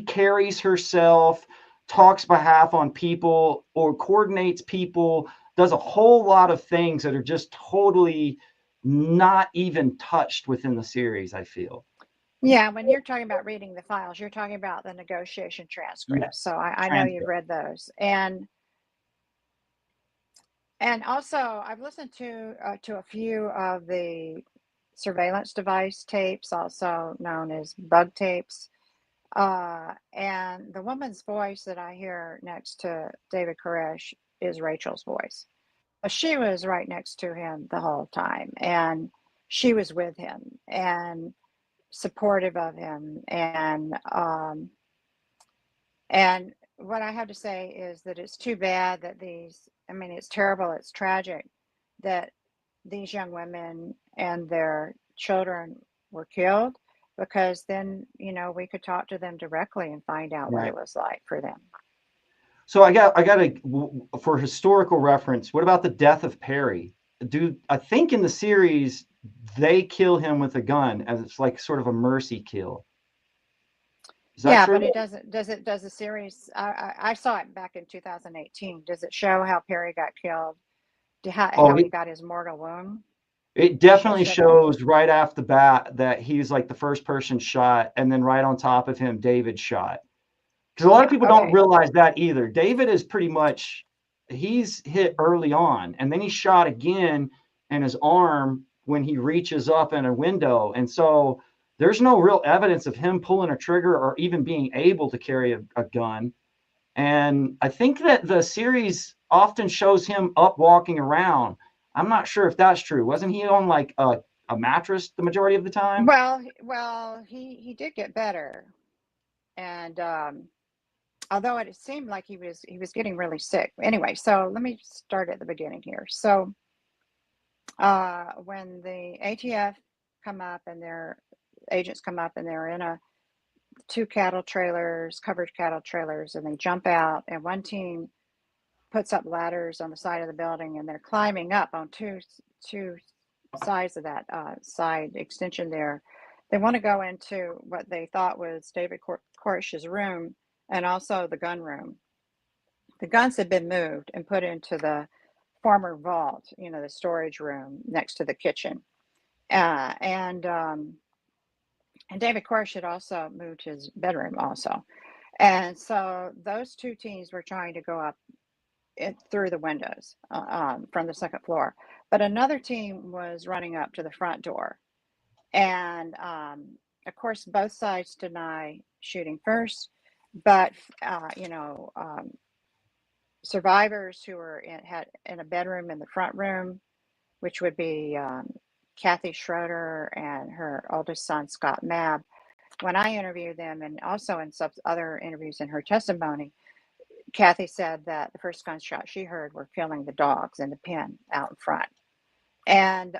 carries herself, talks behalf on people, or coordinates people, does a whole lot of things that are just totally not even touched within the series, I feel. Yeah, when you're talking about reading the files, you're talking about the negotiation transcripts. Yes. So I know you've read those. And also I've listened to a few of the surveillance device tapes, also known as bug tapes. And the woman's voice that I hear next to David Koresh is Rachel's voice. She was right next to him the whole time, and she was with him and supportive of him. And what I have to say is that it's too bad that it's terrible, it's tragic that these young women and their children were killed, because then, we could talk to them directly and find out what it was like for them. So I got for historical reference, what about the death of Perry? I think in the series they kill him with a gun as it's like sort of a mercy kill. Is that Yeah, true? but it doesn't. Does the series? I saw it back in 2018. Does it show how Perry got killed? Oh, How he got his mortal wound? it definitely Show that. shows right off the bat that he's like the first person shot, and then right on top of him, David shot. Because a lot of Yeah. people don't Okay. realize that either. David is pretty much, he's hit early on, and then he's shot again in his arm when he reaches up in a window. And so there's no real evidence of him pulling a trigger or even being able to carry a gun. And I think that the series often shows him up walking around. I'm not sure if that's true. Wasn't he on like a mattress the majority of the time? Well, he did get better, and although it seemed like he was getting really sick. Anyway, so let me start at the beginning here. So when the ATF come up and their agents come up and they're in a two cattle trailers, covered cattle trailers, and they jump out, and one team puts up ladders on the side of the building, and they're climbing up on two sides of that side extension there. They want to go into what they thought was David Koresh's room and also the gun room. The guns had been moved and put into the former vault, the storage room next to the kitchen. Uh, and um, and David Koresh had also moved his bedroom also. And so those two teams were trying to go up through the windows from the second floor. But another team was running up to the front door. And of course, both sides deny shooting first. But, survivors who were had in a bedroom in the front room, which would be Kathy Schroeder and her oldest son, Scott Mabb. When I interviewed them, and also in some other interviews in her testimony, Kathy said that the first gunshot she heard were killing the dogs in the pen out in front. And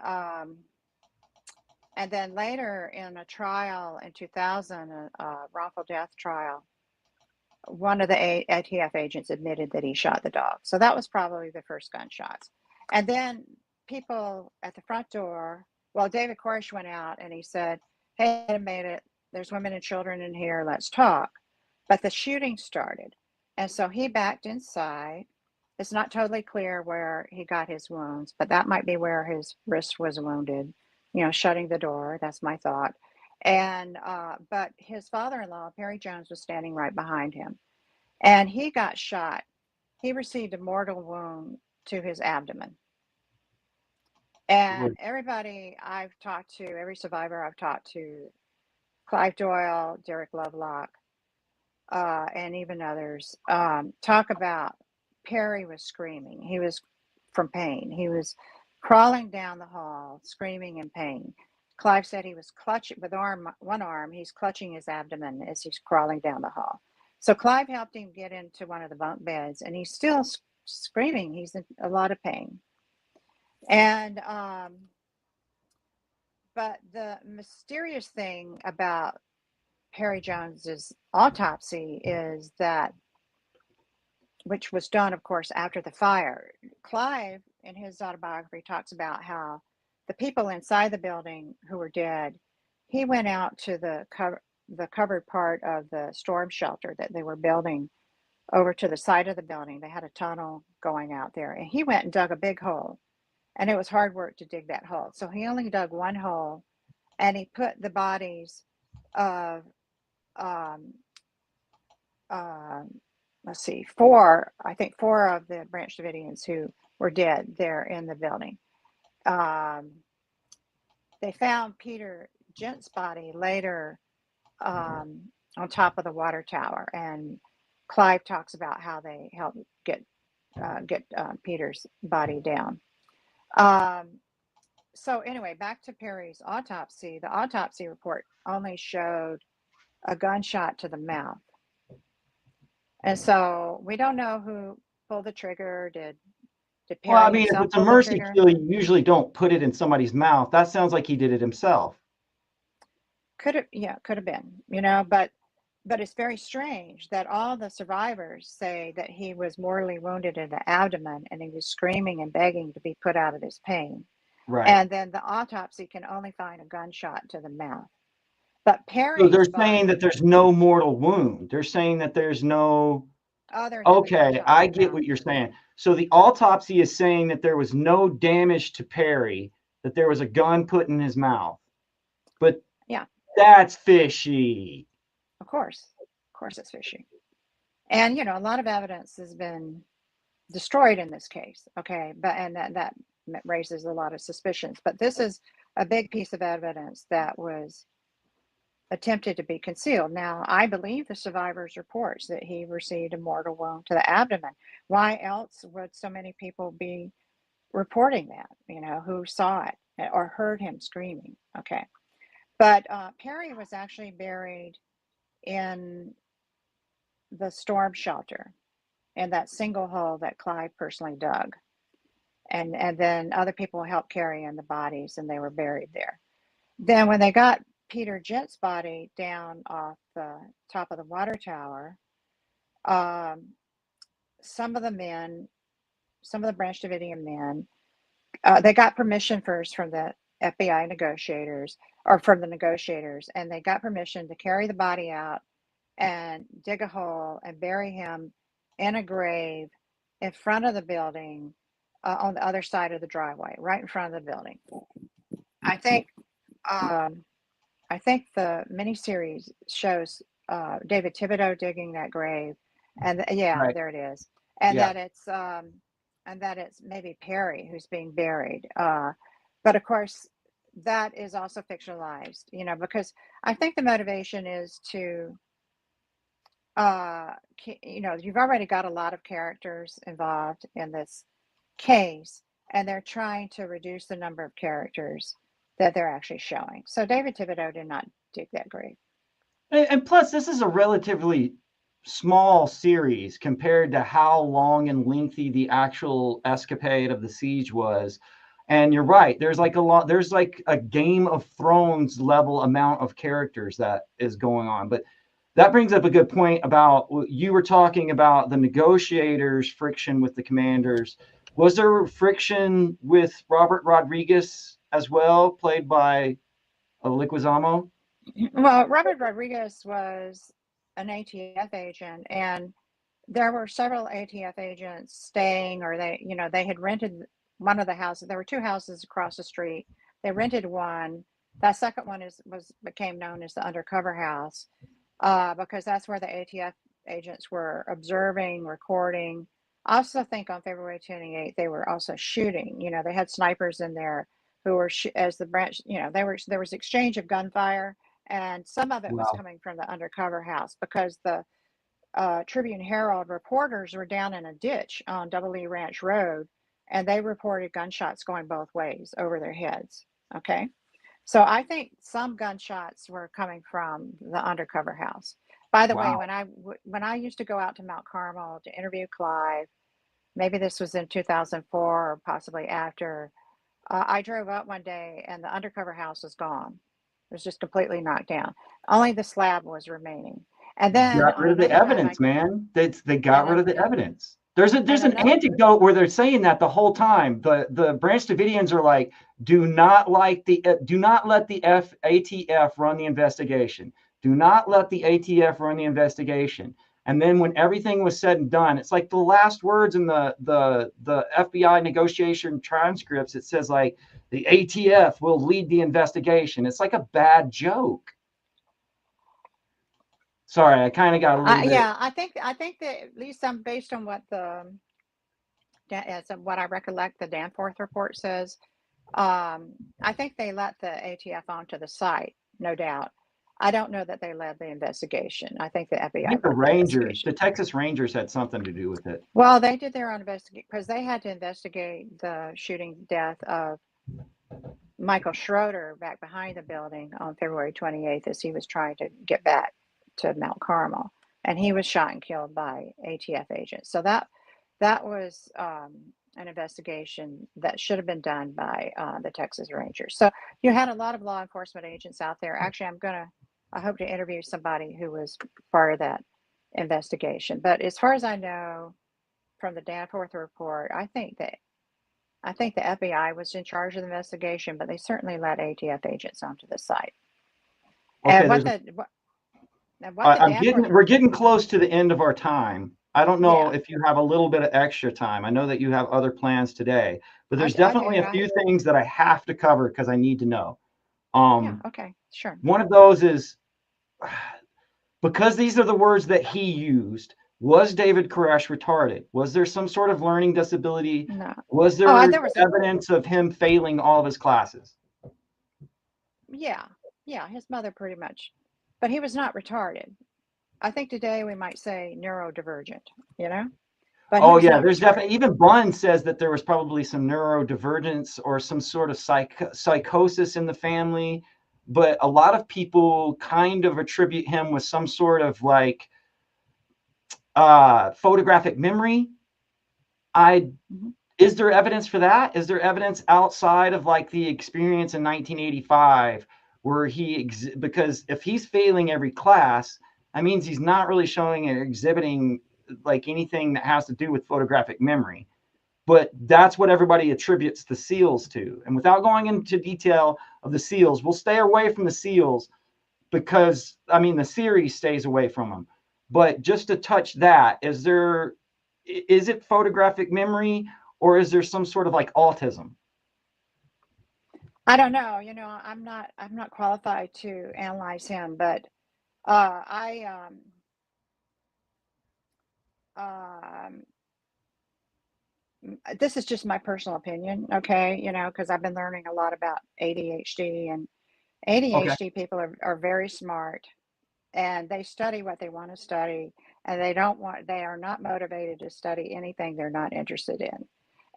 and then later in a trial in 2000, a wrongful death trial, one of the ATF agents admitted that he shot the dog. So that was probably the first gunshots. And then people at the front door, well, David Koresh went out and he said, "Hey, I made it. There's women and children in here. Let's talk." But the shooting started. And so he backed inside. It's not totally clear where he got his wounds, but that might be where his wrist was wounded, shutting the door. That's my thought. And but his father-in-law, Perry Jones, was standing right behind him, and he got shot. He received a mortal wound to his abdomen. And everybody I've talked to, every survivor I've talked to, Clive Doyle, Derek Lovelock, and even others, talk about Perry was screaming. He was from pain. He was crawling down the hall, screaming in pain. Clive said he was clutching with one arm, he's clutching his abdomen as he's crawling down the hall. So Clive helped him get into one of the bunk beds, and he's still screaming. He's in a lot of pain. And but the mysterious thing about Perry Jones's autopsy is that, which was done, of course, after the fire. Clive, in his autobiography, talks about how the people inside the building who were dead, he went out to the covered part of the storm shelter that they were building over to the side of the building. They had a tunnel going out there, and he went and dug a big hole, and it was hard work to dig that hole. So he only dug one hole, and he put the bodies of um, let's see, I think four of the Branch Davidians who were dead there in the building. They found Peter Gent's body later on top of the water tower, and Clive talks about how they helped get Peter's body down. So anyway, back to Perry's autopsy. The autopsy report only showed a gunshot to the mouth. And so we don't know who pulled the trigger. Did Well, I Perry mean, if himself it's a pull the mercy trigger? kill, you usually don't put it in somebody's mouth. That sounds like he did it himself. Could have been, but but it's very strange that all the survivors say that he was mortally wounded in the abdomen and he was screaming and begging to be put out of his pain. Right. And then the autopsy can only find a gunshot to the mouth. But So they're Perry's saying that body, there's no mortal wound. They're saying that there's no. oh, there had the Okay, gunshot to I the get mouth. what you're saying. So the autopsy is saying that there was no damage to Perry, that there was a gun put in his mouth. But Yeah, that's fishy. of course. Of course it's fishy. And, a lot of evidence has been destroyed in this case. Okay. And that raises a lot of suspicions. But this is a big piece of evidence that was attempted to be concealed. Now, I believe the survivor's reports that he received a mortal wound to the abdomen. Why else would so many people be reporting that, who saw it or heard him screaming? Okay. But Perry was actually buried in the storm shelter in that single hole that Clive personally dug. And then other people helped carry in the bodies and they were buried there. Then when they got Peter Gent's body down off the top of the water tower, um, some of the men, some of the Branch Davidian men, they got permission first from the FBI negotiators or from the negotiators, and they got permission to carry the body out and dig a hole and bury him in a grave in front of the building on the other side of the driveway, right in front of the building. I think um, I think the miniseries shows David Thibodeau digging that grave, and yeah, Right. there it is, and Yeah. that it's maybe Perry who's being buried. But of course, that is also fictionalized, because I think the motivation is to, you've already got a lot of characters involved in this case, and they're trying to reduce the number of characters that they're actually showing. So David Thibodeau did not dig that grave. And plus, this is a relatively small series compared to how long and lengthy the actual escapade of the siege was. And you're right. There's like a lot. There's like a Game of Thrones level amount of characters that is going on. But that brings up a good point about you were talking about the negotiators' friction with the commanders. Was there friction with Robert Rodriguez as well, played by Liquizamo? Well, Robert Rodriguez was an ATF agent, and there were several ATF agents staying, or they had rented one of the houses. There were two houses across the street. They rented one. That second one became known as the undercover house, because that's where the ATF agents were observing, recording. I also think on February 28th they were also shooting. They had snipers in there who were as the branch. There was exchange of gunfire, and some of it was Wow. coming from the undercover house because the Tribune Herald reporters were down in a ditch on Double E Ranch Road, and they reported gunshots going both ways over their heads. Okay. So I think some gunshots were coming from the undercover house. By the way, Wow. when I used to go out to Mount Carmel to interview Clive, maybe this was in 2004 or possibly after, I drove up one day and the undercover house was gone. It was just completely knocked down. Only the slab was remaining. And then Got on rid of the another time, evidence, man. They got and rid of the evidence. There's and an another, anecdote where they're saying that the whole time. The Branch Davidians are like, do not let the ATF run the investigation. Do not let the ATF run the investigation. And then when everything was said and done, it's like the last words in the FBI negotiation transcripts. It says like the ATF will lead the investigation. It's like a bad joke. Sorry, I kind of got a little bit. yeah, I think that at least I'm based on what what I recollect the Danforth report says. I think they let the ATF onto the site, no doubt. I don't know that they led the investigation. I think the I FBI think the led the Rangers, investigation. the Texas Rangers had something to do with it. Well, they did their own investigation because they had to investigate the shooting death of Michael Schroeder back behind the building on February 28th as he was trying to get back to Mount Carmel, and he was shot and killed by ATF agents. So that was an investigation that should have been done by the Texas Rangers. So you had a lot of law enforcement agents out there. Actually, I'm going to I hope to interview somebody who was part of that investigation. But as far as I know from the Danforth report, I think the FBI was in charge of the investigation, but they certainly let ATF agents onto the site. Okay, And what the Danforth we're getting close to the end of our time. I don't know yeah, if you have a little bit of extra time. I know that you have other plans today, but there's I definitely do. a few things that I have to cover because I need to know. Yeah, okay, sure. One of those is because these are the words that he used. Was David Koresh retarded? Was there some sort of learning disability? No. Was Oh, there there was evidence of him failing all of his classes? yeah, yeah, his mother pretty much. But he was not retarded. I think today we might say neurodivergent, you know? But he Oh was yeah, not there's retarded. definitely even Bond says that there was probably some neurodivergence or some sort of psychosis in the family, but a lot of people kind of attribute him with some sort of like photographic memory. I Mhm. Is there evidence for that? Is there evidence outside of like the experience in 1985 where because if he's failing every class, that means he's not really showing or exhibiting like anything that has to do with photographic memory. But that's what everybody attributes the seals to. And without going into detail of the seals, we'll stay away from the seals because I mean the series stays away from them. But just to touch that, is it photographic memory or is there some sort of like autism? I don't know, I'm not qualified to analyze him, but I um this is just my personal opinion, okay? Because I've been learning a lot about ADHD, and Okay. ADHD people are very smart, and they study what they want to study, and they are not motivated to study anything they're not interested in.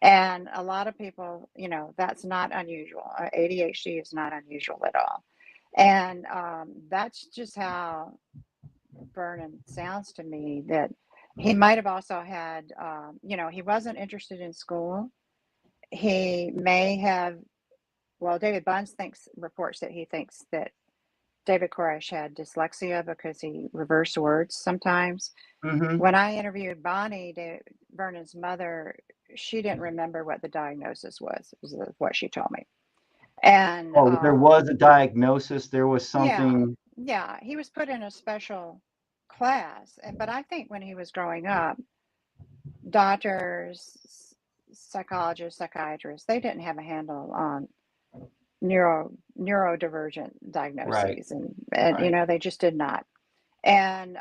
And a lot of people, that's not unusual. ADHD is not unusual at all. And that's just how Vernon sounds to me, that he might have also had, he wasn't interested in school. He may have, well, David Bunce reports that he thinks that David Koresh had dyslexia because he reversed words sometimes. Mm-hmm. When I interviewed Bonnie, Vernon's mother, she didn't remember what the diagnosis was what she told me. And Oh, there was a diagnosis. There was yeah, something. yeah, he was put in a special class. But I think when he was growing up, doctors, psychologists, psychiatrists, they didn't have a handle on neurodivergent Right. diagnoses, and Right. they just did not. And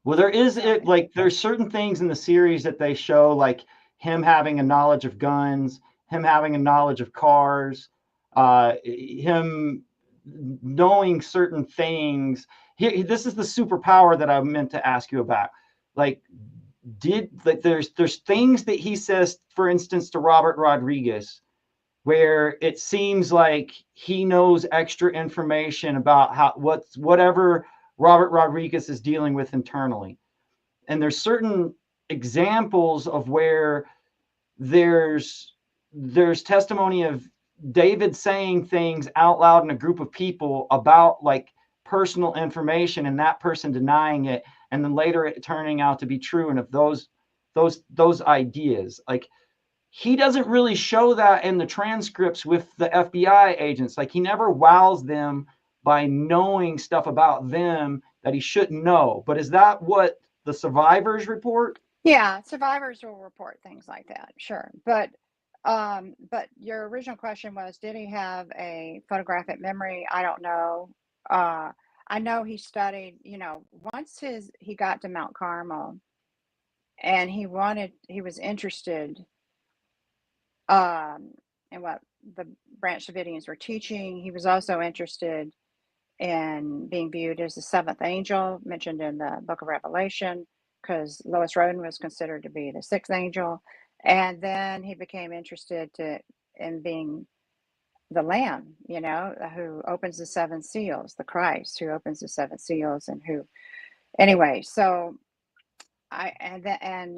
Well, there is so it like there's certain things in the series that they show, like him having a knowledge of guns, him having a knowledge of cars, him knowing certain things. This is the superpower that I meant to ask you about. Like, there's things that he says, for instance, to Robert Rodriguez, where it seems like he knows extra information about whatever Robert Rodriguez is dealing with internally. And there's certain examples of where there's testimony of David saying things out loud in a group of people about like personal information and that person denying it and then later it turning out to be true, and of those ideas, like he doesn't really show that in the transcripts with the FBI agents. Like he never wows them by knowing stuff about them that he shouldn't know. But is that what the survivors report? yeah, survivors will report things like that, sure. But your original question was, did he have a photographic memory? I don't know. Uh, I know he studied, once he got to Mount Carmel, and he was interested um, in what the Branch Davidians were teaching. He was also interested in being viewed as the seventh angel mentioned in the book of Revelation, because Lois Roden was considered to be the sixth angel. And then he became interested in being the Lamb, who opens the seven seals, the Christ who opens the seven seals, and who, anyway. So and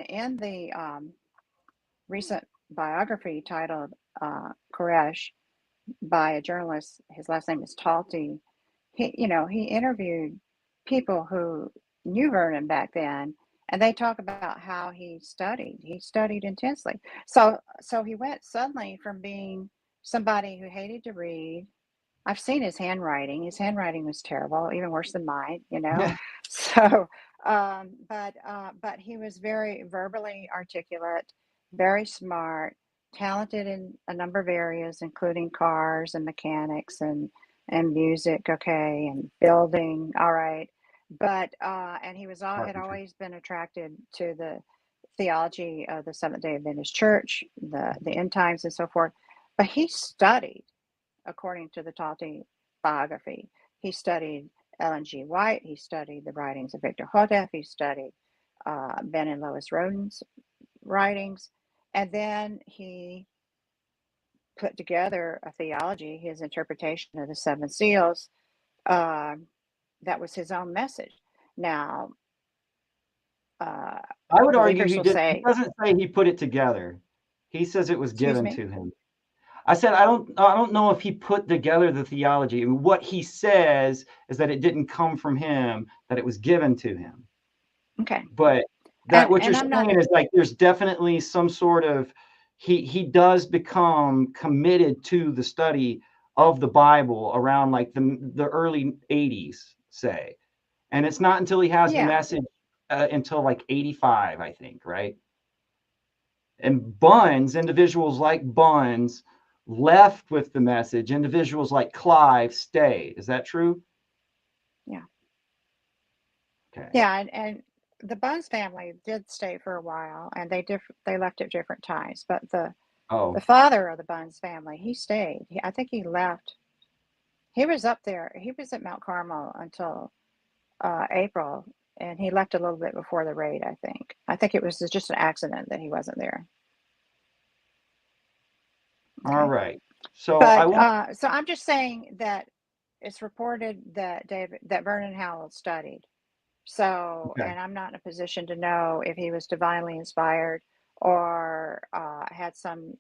in the recent biography titled Koresh by a journalist, his last name is Talty. he interviewed people who knew Vernon back then, and they talk about how he studied. He studied intensely. So he went suddenly from being somebody who hated to read. I've seen his handwriting. His handwriting was terrible, even worse than mine, you know. So, but he was very verbally articulate, very smart, talented in a number of areas, including cars and mechanics and music, okay, and building, all right. But and he was had Carpentry. always been attracted to the theology of the Seventh Day Adventist Church, the end times, and so forth. But he studied according to the Tati biography. He studied Ellen G. White. He studied the writings of Victor Houghton. He studied Ben and Lois Roden's writings. And then he put together a theology, his interpretation of the seven seals. That was his own message. Now, I would argue believers he will did. He say, doesn't say he put it together. He says it was excuse given me? to him. I said I don't know if he put together the theology. I mean, what he says is that it didn't come from him, that it was given to him. Okay. But that what you're And I'm not, saying is like there's definitely some sort of he does become committed to the study of the Bible around like the early 80s, say. And it's not until he has the yeah, message until like 85, I think, right? And Buns, individuals like Buns, left with the message. Individuals like Clive stayed. Is that true? yeah. Okay. Yeah, and the Buns family did stay for a while, and they left at different times. But the Oh, father of the Buns family, he stayed. I think he left. He was up there. He was at Mount Carmel until April, and he left a little bit before the raid. I think it was just an accident that he wasn't there. all Okay, right. So I but want. so I'm just saying that it's reported that Vernon Howell studied. So, Okay. and I'm not in a position to know if he was divinely inspired or had some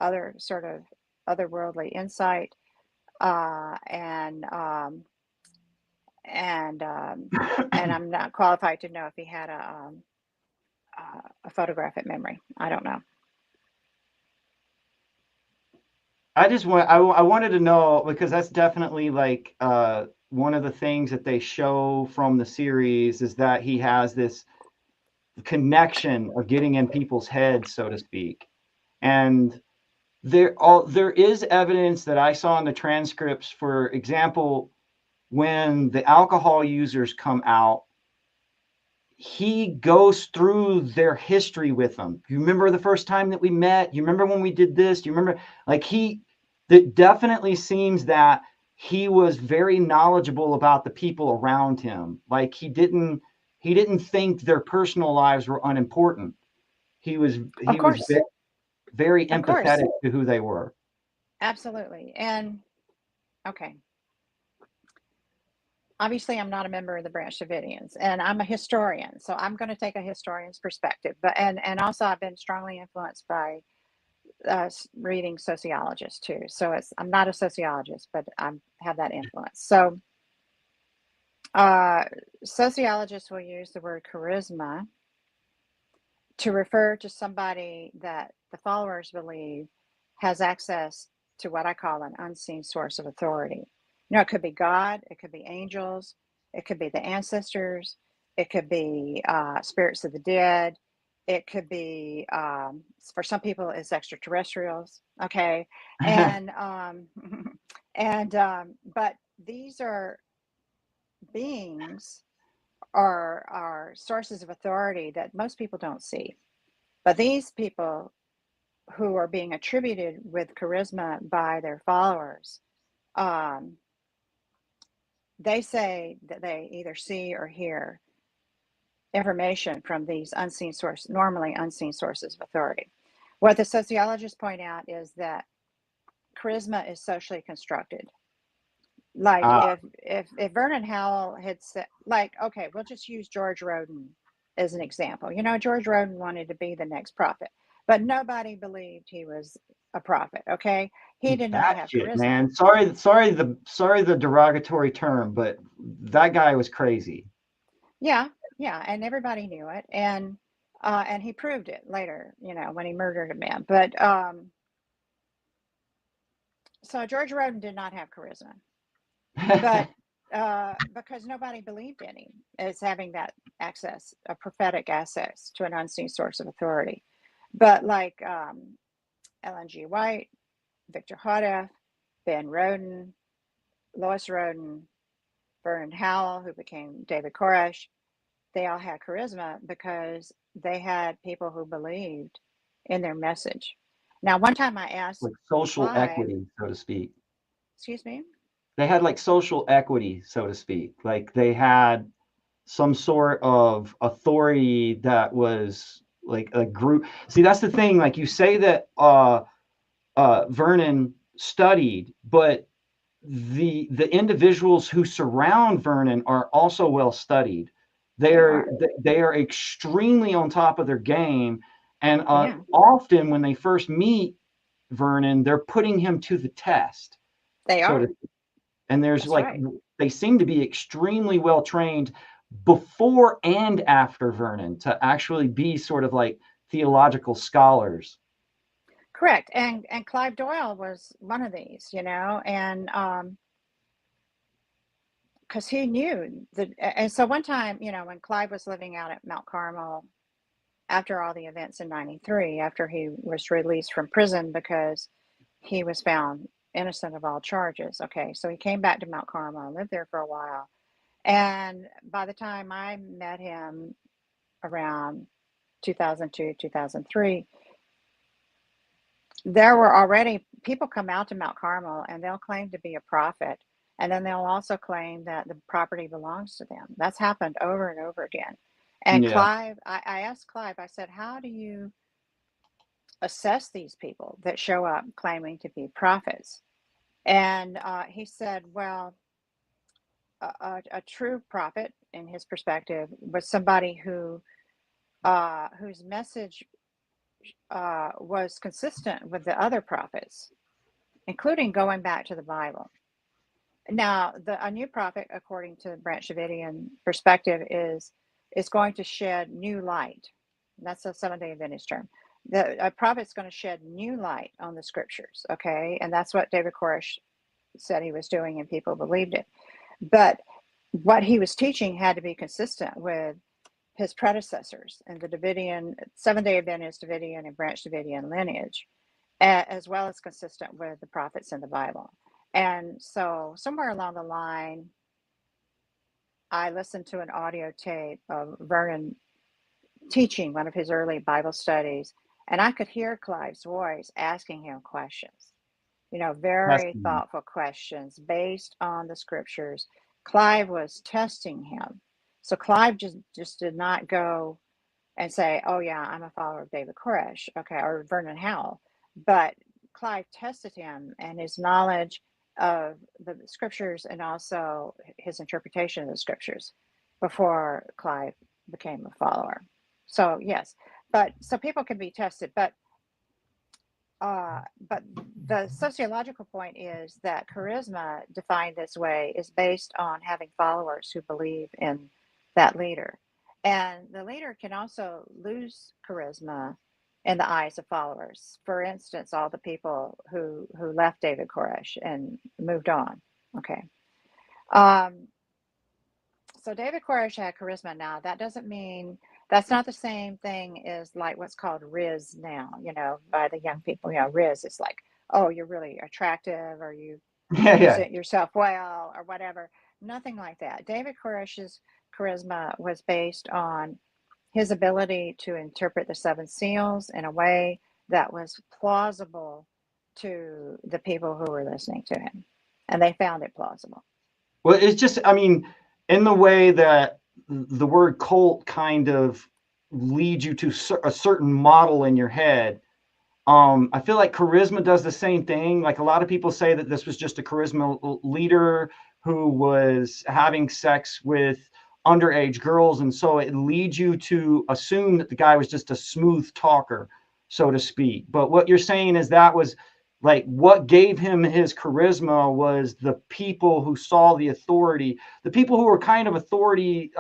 other sort of otherworldly insight, uh, and um, and um, and I'm not qualified to know if he had a photographic memory. I don't know. I wanted to know because that's definitely like one of the things that they show from the series is that he has this connection of getting in people's heads, so to speak. And there is evidence that I saw in the transcripts, for example, when the alcohol users come out, he goes through their history with them. You remember the first time that we met? You remember when we did this? Do you remember? Like it definitely seems that he was very knowledgeable about the people around him. Like he didn't think their personal lives were unimportant. Of He was course, very of course, empathetic to who they were. absolutely. And okay, obviously I'm not a member of the Branch Davidians, and I'm a historian, so I'm going to take a historian's perspective. But and also I've been strongly influenced by reading sociologists too. So I'm not a sociologist, but I have that influence. So uh, sociologists will use the word charisma to refer to somebody that the followers believe has access to what I call an unseen source of authority. You know, it could be God, it could be angels, it could be the ancestors, it could be spirits of the dead, it could be, for some people, it's extraterrestrials. Okay, and but these are beings are sources of authority that most people don't see. But these people who are being attributed with charisma by their followers, um, they say that they either see or hear information from these unseen sources, normally unseen sources of authority. What the sociologists point out is that charisma is socially constructed. Like uh, if Vernon Howell had said, like, okay, we'll just use George Roden as an example. You know, George Roden wanted to be the next prophet, but nobody believed he was a prophet. Okay, he did not That have shit, charisma. man. Sorry the derogatory term, but that guy was crazy. Yeah, yeah, and everybody knew it, and he proved it later, when he murdered a man. But so George Roden did not have charisma, but because nobody believed in him as having that access, a prophetic access to an unseen source of authority. But like Ellen G. White, Victor Hodeff, Ben Roden, Lois Roden, Vernon Howell, who became David Koresh, they all had charisma because they had people who believed in their message. Now, one time I asked Like social Clive, equity, so to speak. excuse me? They had like social equity, so to speak. Like they had some sort of authority that was like a group. See, that's the thing. Like you say that Vernon studied, but the individuals who surround Vernon are also well studied. They They're are. they are extremely on top of their game, and Yeah, often when they first meet Vernon, they're putting him to the test. they So are. to, and there's That's like right. they seem to be extremely well trained before and after Vernon to actually be sort of like theological scholars. Correct. And Clive Doyle was one of these, and because he knew that. And so one time, when Clive was living out at Mount Carmel after all the events in 93, after he was released from prison because he was found innocent of all charges. Okay, so he came back to Mount Carmel and lived there for a while. And by the time I met him around 2002, 2003, there were already people come out to Mount Carmel and they'll claim to be a prophet. And then they'll also claim that the property belongs to them. That's happened over and over again. And Yeah. Clive, I asked Clive, I said, how do you assess these people that show up claiming to be prophets? And he said, well, a true prophet, in his perspective, was somebody whose message was consistent with the other prophets, including going back to the Bible. Now, a new prophet, according to the Branch Davidian perspective, is going to shed new light. That's a Seventh-day Adventist term. A prophet's going to shed new light on the scriptures, okay? And that's what David Koresh said he was doing, and people believed it. But what he was teaching had to be consistent with his predecessors in the Davidian, Seventh-day Adventist Davidian and Branch Davidian lineage, as well as consistent with the prophets in the Bible. And so somewhere along the line, I listened to an audio tape of Vernon teaching one of his early Bible studies, and I could hear Clive's voice asking him questions, very Testing. thoughtful questions based on the scriptures. Clive was testing him. So Clive just did not go and say, oh, yeah, I'm a follower of David Koresh, okay, or Vernon Howell. But Clive tested him and his knowledge of the scriptures and also his interpretation of the scriptures before Clive became a follower. So, yes, so people can be tested, but the sociological point is that charisma, defined this way, is based on having followers who believe in that leader. And the leader can also lose charisma in the eyes of followers. For instance, all the people who left David Koresh and moved on. Okay. Um, so David Koresh had charisma. Now that doesn't mean that's not the same thing as like what's called Riz now, by the young people. Riz is like, oh, you're really attractive, or you Yeah, yeah. present yourself well, or whatever. Nothing like that. David Koresh's charisma was based on his ability to interpret the seven seals in a way that was plausible to the people who were listening to him, and they found it plausible. Well, it's just, I mean, in the way that the word cult kind of leads you to a certain model in your head. I feel like charisma does the same thing. Like a lot of people say that this was just a charisma leader who was having sex with underage girls. And so it leads you to assume that the guy was just a smooth talker. so to speak. But what you're saying is that was like what gave him his charisma was the people who saw the authority, the people who were kind of authority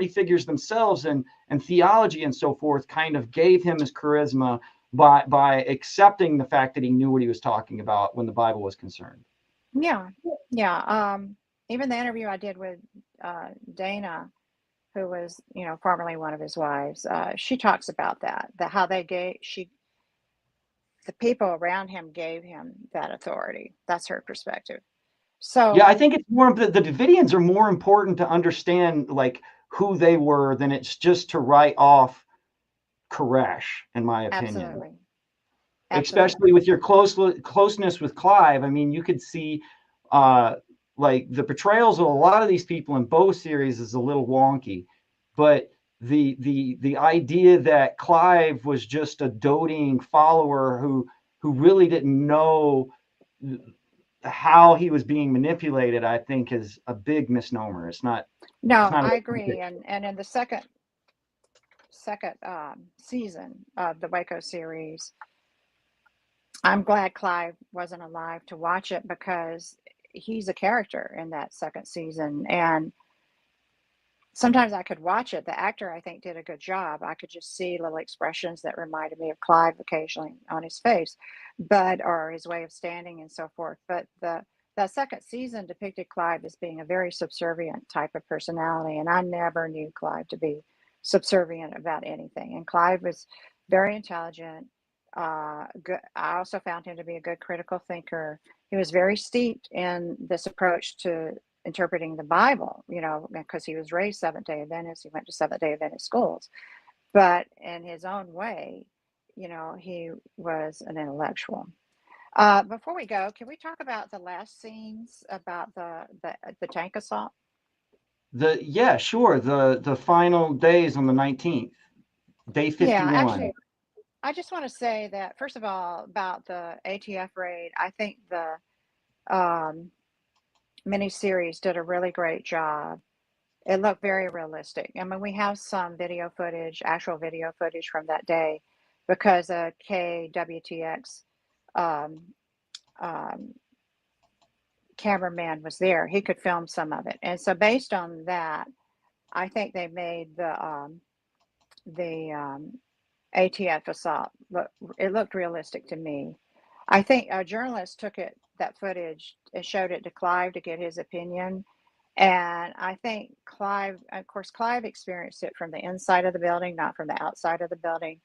figures themselves and theology and so forth, kind of gave him his charisma by accepting the fact that he knew what he was talking about when the Bible was concerned. Yeah, yeah. Even the interview I did with Dana, who was, formerly one of his wives, she talks about that how the people around him gave him that authority. That's her perspective. Yeah, So I think it's more the Davidians are more important to understand like who they were than it's just to write off Koresh, in my opinion. absolutely, Especially absolutely. with your closeness with Clive. I mean, you could see uh, like the portrayals of a lot of these people in both series is a little wonky, but the idea that Clive was just a doting follower who really didn't know how he was being manipulated, I think is a big misnomer. It's No, not a I good agree. picture. And in the second season of the Waco series, I'm glad Clive wasn't alive to watch it because he's a character in that second season. And sometimes I could watch it. The actor, I think, did a good job. I could just see little expressions that reminded me of Clive occasionally on his face, or his way of standing and so forth. But that second season depicted Clive as being a very subservient type of personality, and I never knew Clive to be subservient about anything. And Clive was very intelligent. Good. I also found him to be a good critical thinker. He was very steeped in this approach to interpreting the Bible, because he was raised Seventh-day Adventist. He went to Seventh-day Adventist schools, but in his own way, he was an intellectual. Before we go, can we talk about the last scenes about the tank assault? Yeah, sure. The final days on the 19th, day Yeah, 51. actually, I just want to say that first of all, about the ATF raid, I think the um, miniseries did a really great job. It looked very realistic. I mean, we have some video footage, actual video footage from that day, because a KWTX um, um, cameraman was there. He could film some of it, and so based on that, I think they made the ATF assault look. It looked realistic to me. I think a journalist took that footage and showed it to Clive to get his opinion. And I think Clive, of course, Clive experienced it from the inside of the building, not from the outside of the building.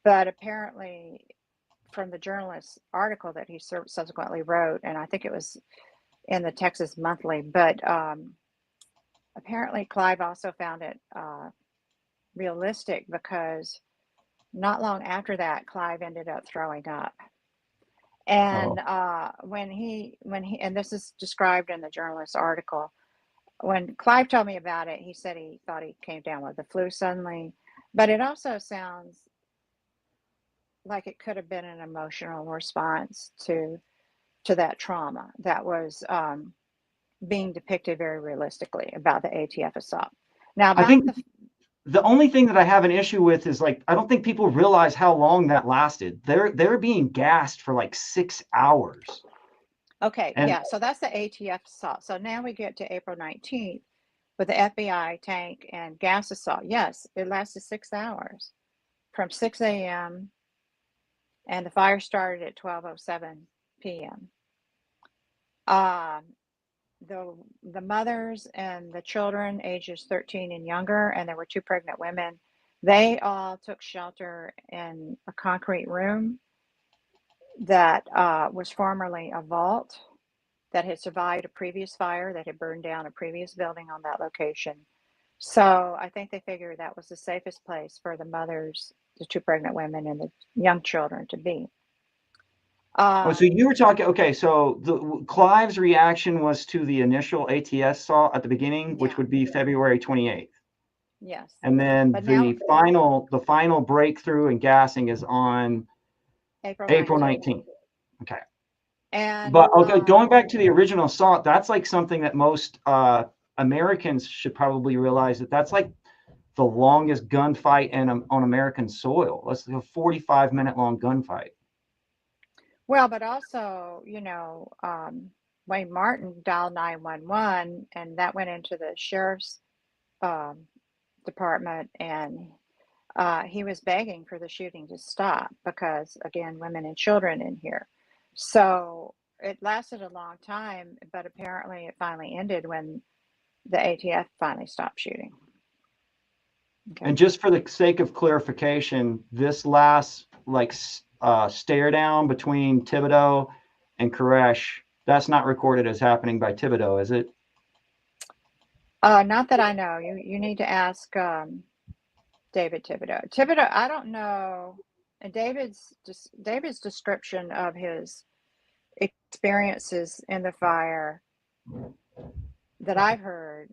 But apparently, from the journalist's article that he subsequently wrote, and I think it was in the Texas Monthly, but apparently Clive also found it realistic because not long after that, Clive ended up throwing up. And Oh, and this is described in the journalist's article, when Clive told me about it, he said he thought he came down with the flu suddenly, but it also sounds like it could have been an emotional response to that trauma that was being depicted very realistically about the ATF assault. Now, I about think the only thing that I have an issue with is like I don't think people realize how long that lasted. They're being gassed for like 6 hours, okay, and yeah, so that's the ATF assault. So now we get to April 19th with the FBI tank and gas assault. Yes, it lasted 6 hours from 6 a.m. and the fire started at 12:07 p.m. Um, the mothers and the children, ages 13 and younger, and there were two pregnant women. They all took shelter in a concrete room that was formerly a vault that had survived a previous fire that had burned down a previous building on that location. So I think they figured that was the safest place for the mothers, the two pregnant women, and the young children to be. oh, so Um, you were talking. Okay, so Clive's reaction was to the initial ATS assault at the beginning, which yeah, would be February 28th, yes. and then But now the final breakthrough and gassing is on April April 19th. 19th. Okay. And But okay, going back to the original assault, that's like something that most Americans should probably realize that that's like the longest gunfight on American soil. That's a 45-minute long gunfight. Well, but also, Wayne Martin dialed 911, and that went into the sheriff's um, department, and he was begging for the shooting to stop because, again, women and children in here. So it lasted a long time, but apparently it finally ended when the ATF finally stopped shooting. Okay. And just for the sake of clarification, this last stare down between Thibodeau and Koresh, that's not recorded as happening by Thibodeau, is it? Not that I know. You need to ask David Thibodeau. Thibodeau, I don't know. And David's description of his experiences in the fire that I've heard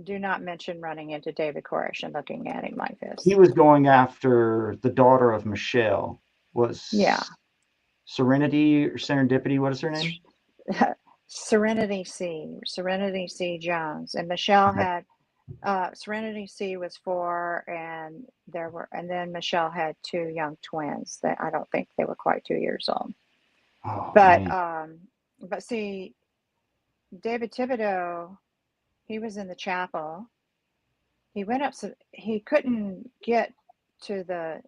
do not mention running into David Koresh and looking at him like this. He was going after the daughter of Michelle. Yeah. Serenity or Serendipity, what is her name? Serenity C. Jones. And Michelle had Serenity C was 4, and then Michelle had 2 young twins that I don't think they were quite 2 years old. Oh, But see, David Thibodeau, he was in the chapel. He went up, so he couldn't get to the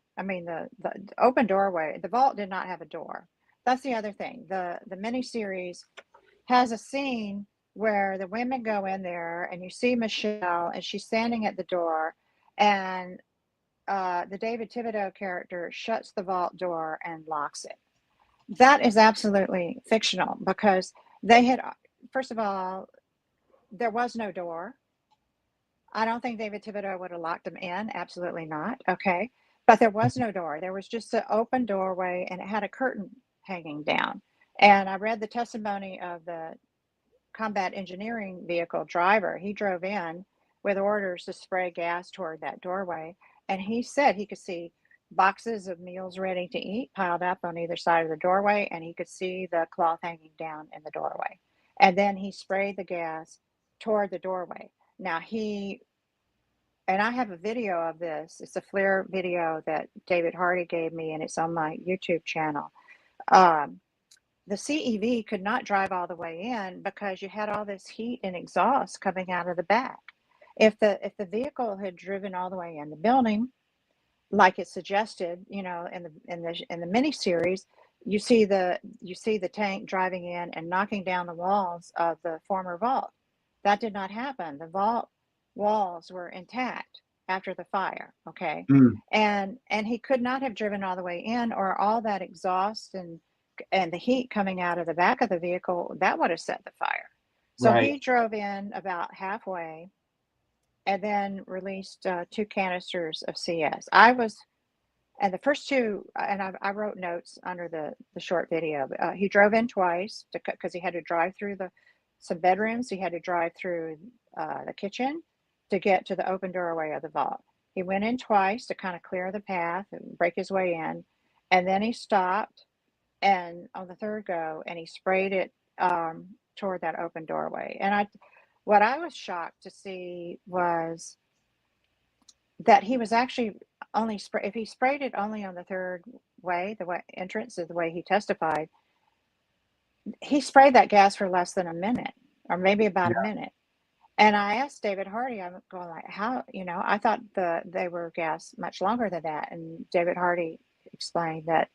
open doorway. The vault did not have a door. That's the other thing. The miniseries has a scene where the women go in there, and you see Michelle, and she's standing at the door, and the David Thibodeau character shuts the vault door and locks it. That is absolutely fictional because they had, first of all, there was no door. I don't think David Thibodeau would have locked them in. Absolutely not. Okay. But there was no door. There was just an open doorway, and it had a curtain hanging down. And I read the testimony of the combat engineering vehicle driver. He drove in with orders to spray gas toward that doorway. And he said he could see boxes of meals ready to eat piled up on either side of the doorway, and he could see the cloth hanging down in the doorway. And then he sprayed the gas toward the doorway. Now and I have a video of this. It's a Flair video that David Hardy gave me, and it's on my YouTube channel. The CEV could not drive all the way in because you had all this heat and exhaust coming out of the back. If the vehicle had driven all the way in the building, like it suggested, in the miniseries, you see the tank driving in and knocking down the walls of the former vault. That did not happen. The vault walls were intact after the fire. Okay. And he could not have driven all the way in, or all that exhaust and the heat coming out of the back of the vehicle, that would have set the fire. So He drove in about halfway and then released 2 canisters of CS. And the first 2, and I wrote notes under the short video. He drove in twice because he had to drive through some bedrooms. He had to drive through the kitchen to get to the open doorway of the vault. He went in twice to kind of clear the path and break his way in. And then he stopped, and on the third go, and he sprayed it toward that open doorway. And what I was shocked to see was that he was actually only if he sprayed it only on the third way, entrance is the way he testified, he sprayed that gas for less than a minute, or maybe about a minute. And I asked David Hardy, I'm going like, how, I thought they were gas much longer than that. And David Hardy explained that,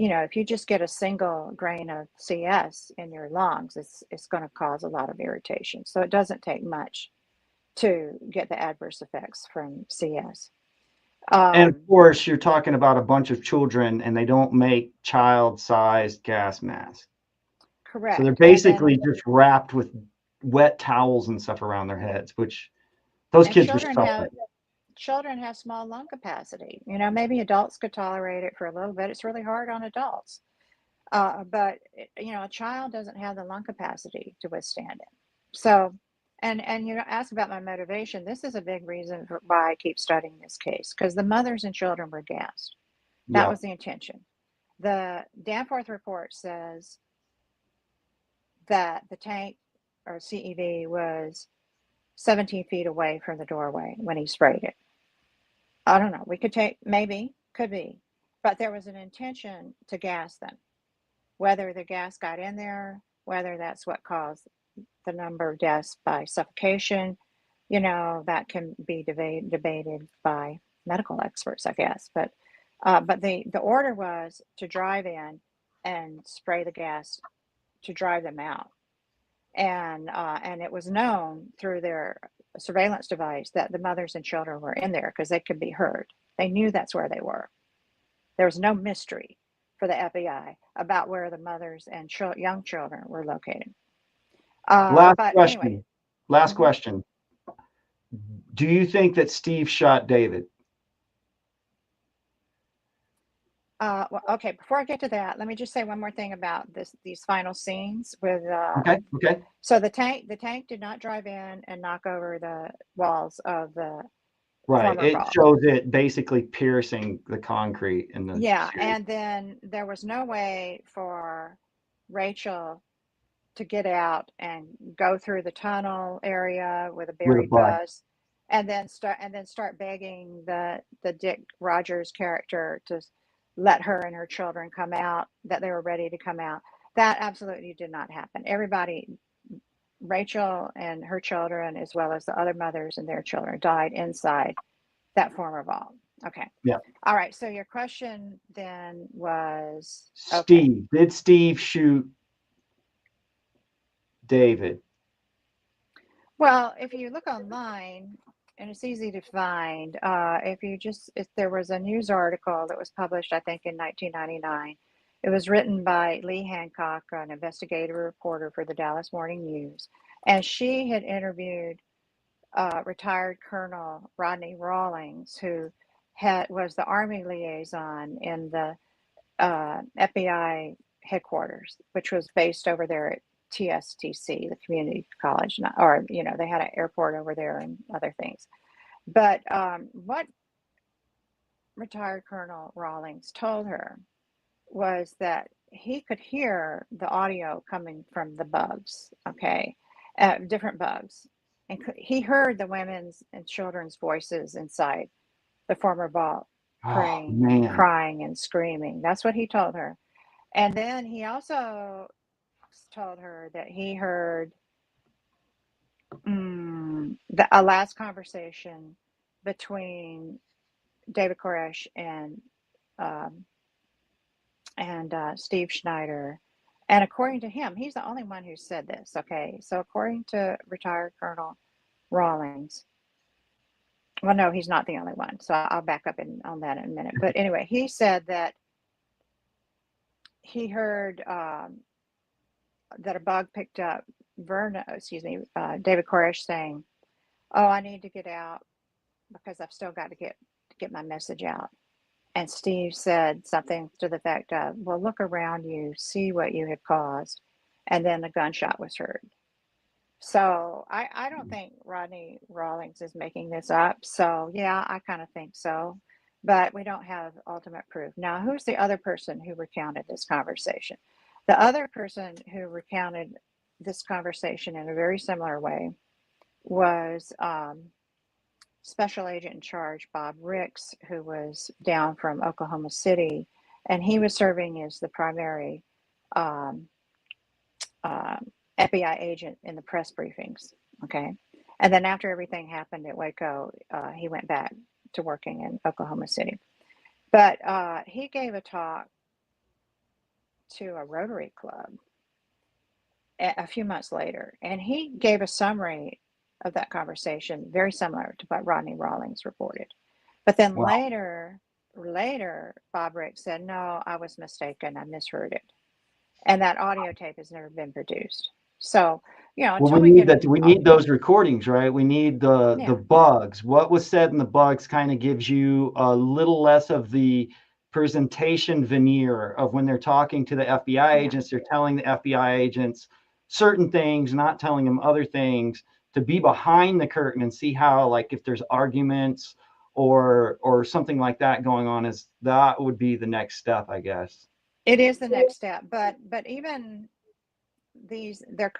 if you just get a single grain of CS in your lungs, it's going to cause a lot of irritation. So it doesn't take much to get the adverse effects from CS. And of course, you're talking about a bunch of children, and they don't make child-sized gas masks. Correct. So they're basically just wrapped with wet towels and stuff around their heads, which those kids were suffering. Children have small lung capacity. Maybe adults could tolerate it for a little bit. It's really hard on adults. But a child doesn't have the lung capacity to withstand it. So, and ask about my motivation. This is a big reason for why I keep studying this case, because the mothers and children were gassed. That was the intention. The Danforth report says that the tank, or CEV, was 17 feet away from the doorway when he sprayed it. I don't know. We could take, maybe, could be. But there was an intention to gas them. Whether the gas got in there, whether that's what caused the number of deaths by suffocation, that can be debated by medical experts, I guess. But the order was to drive in and spray the gas to drive them out. And it was known through their surveillance device that the mothers and children were in there because they could be heard. They knew that's where they were. There was no mystery for the FBI about where the mothers and young children were located. Last but question. Anyway. Last question. Do you think that Steve shot David? Well, okay, before I get to that, let me just say one more thing about these final scenes with Okay. So the tank did not drive in and knock over the walls of the Right. It vault. shows it basically piercing the concrete in the Yeah, series. and then there was no way for Rachel to get out and go through the tunnel area with a buried bus and then start begging the Dick Rogers character to let her and her children come out, that they were ready to come out. That absolutely did not happen. Everybody, Rachel and her children, as well as the other mothers and their children, died inside that former vault. Okay. Yeah. All right. So your question then was, Steve. Did Steve shoot David? Well, if you look online, and it's easy to find, if there was a news article that was published, I think in 1999. It was written by Lee Hancock, an investigative reporter for the Dallas Morning News, and she had interviewed retired Colonel Rodney Rawlings, who was the Army liaison in the FBI headquarters, which was based over there at TSTC, the community college, they had an airport over there and other things. But what retired Colonel Rawlings told her was that he could hear the audio coming from the bugs, different bugs. And he heard the women's and children's voices inside the former vault, praying and crying and screaming. That's what he told her. And then he also told her that he heard a last conversation between David Koresh and Steve Schneider. And according to him, he's the only one who said this. Okay, so according to retired Colonel Rawlings, well, no, he's not the only one. So I'll back up on that in a minute. But anyway, he said that he heard that a bug picked up David Koresh saying, "Oh, I need to get out because I've still got to get my message out." And Steve said something to the effect of, "Well, look around you, see what you had caused." And then the gunshot was heard. So I don't think Rodney Rawlings is making this up. So yeah, I kind of think so. But we don't have ultimate proof. Now, who's the other person who recounted this conversation? The other person who recounted this conversation in a very similar way was Special Agent in Charge Bob Ricks, who was down from Oklahoma City, and he was serving as the primary FBI agent in the press briefings. Okay. And then after everything happened at Waco, he went back to working in Oklahoma City. But he gave a talk to a Rotary Club a few months later, and he gave a summary of that conversation, very similar to what Rodney Rawlings reported. But then later, Bob Ricks said, "No, I was mistaken. I misheard it." And that audio tape has never been produced. So, until we need those recordings, right? We need the bugs. What was said in the bugs kind of gives you a little less of the presentation veneer of when they're talking to the FBI agents. They're telling the FBI agents certain things, not telling them other things, to be behind the curtain and see how, like, if there's arguments or something like that going on, that would be the next step, I guess. It is the next step, but even they're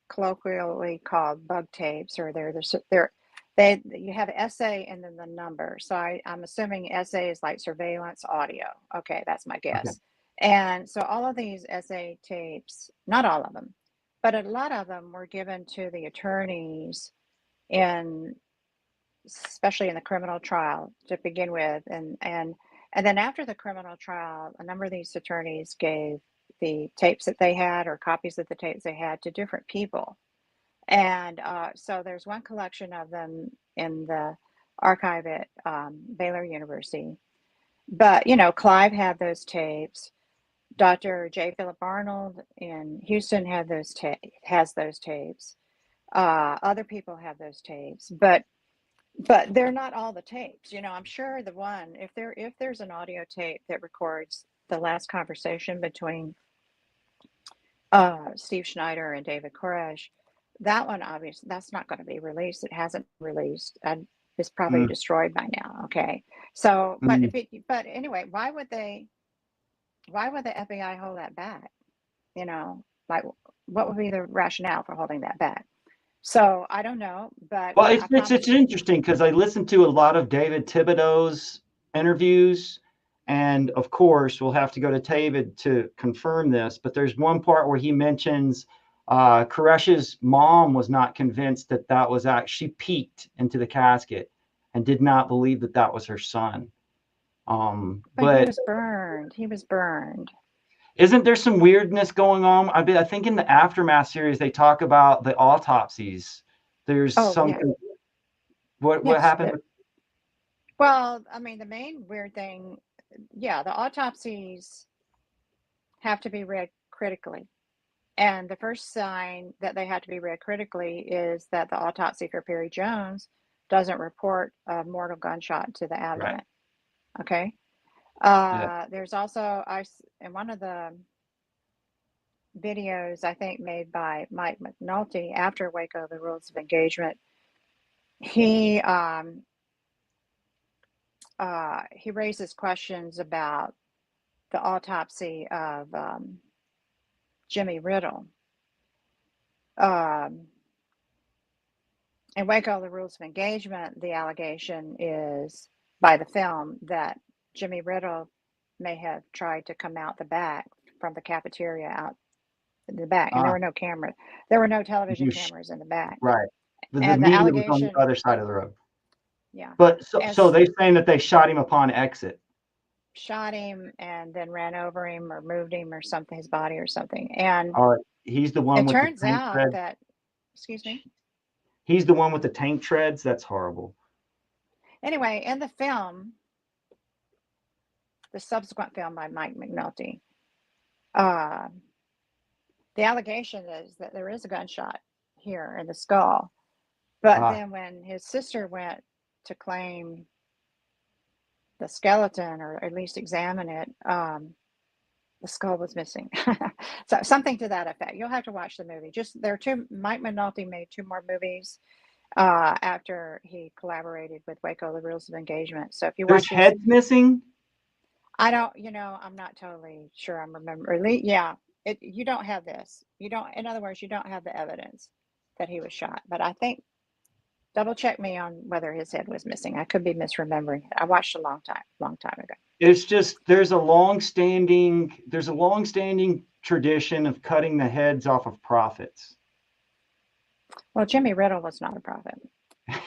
colloquially called bug tapes, or you have SA and then the number. So I'm assuming SA is like surveillance audio. Okay, that's my Okay. guess. And so all of these SA tapes, not all of them, but a lot of them were given to the attorneys in, especially in the criminal trial to begin with, and then after the criminal trial, a number of these attorneys gave the tapes that they had or copies of the tapes they had to different people. And so there's one collection of them in the archive at Baylor University. But, you know, Clive had those tapes. Dr. J. Philip Arnold in Houston has those tapes. Other people have those tapes, but they're not all the tapes. You know, I'm sure the one, if there's an audio tape that records the last conversation between Steve Schneider and David Koresh, that one obviously that's not going to be released. It hasn't released, and it's probably Mm, destroyed by now. Okay, so mm. but anyway, why would the FBI hold that back? You know, like what would be the rationale for holding that back? So I don't know, but Well, I it's promise you. interesting because I listened to a lot of David Thibodeau's interviews, and of course, we'll have to go to David to confirm this. But there's one part where he mentions Koresh's mom was not convinced that that was actually, she peeked into the casket and did not believe that that was her son. But he But was burned. He was burned. isn't there some weirdness going on? I think in the Aftermath series they talk about the autopsies. There's Oh yeah, something. What yes. happened? Well, I mean, the main weird thing, yeah, the autopsies have to be read critically. And the first sign that they have to be read critically is that the autopsy for Perry Jones doesn't report a mortal gunshot to the Right. abdomen. Okay. Yeah. There's also, in one of the videos, I think made by Mike McNulty after Waco, the Rules of Engagement, he raises questions about the autopsy of Jimmy Riddle. In Waco, the Rules of Engagement, the allegation is by the film that Jimmy Riddle may have tried to come out the back from the cafeteria out in the back, and there Ah, were no cameras. There were no television you sh- cameras in the back. right. The And the media was on the allegation, other side of the road. yeah, But so as they're saying that they shot him upon exit. shot him and then ran over him or moved him or something, his body or something. And He's the one it with the turns tank out treads. that, excuse me. He's the one with the tank treads. That's horrible. Anyway, in the film, the subsequent film by Mike McNulty, uh, the allegation is that there is a gunshot here in the skull. But Ah, then when his sister went to claim the skeleton or at least examine it, the skull was missing. So something to that effect. You'll have to watch the movie. Just there are two. Mike McNulty made two more movies after he collaborated with Waco, the Rules of Engagement. So if you there's watch his, heads missing. I don't, you know, I'm not totally sure I'm remembering. Yeah, you don't have this. You don't, in other words, you don't have the evidence that he was shot. But I think double check me on whether his head was missing. I could be misremembering it. I watched a long time ago. It's just there's a long standing tradition of cutting the heads off of prophets. Well, Jimmy Riddle was not a prophet.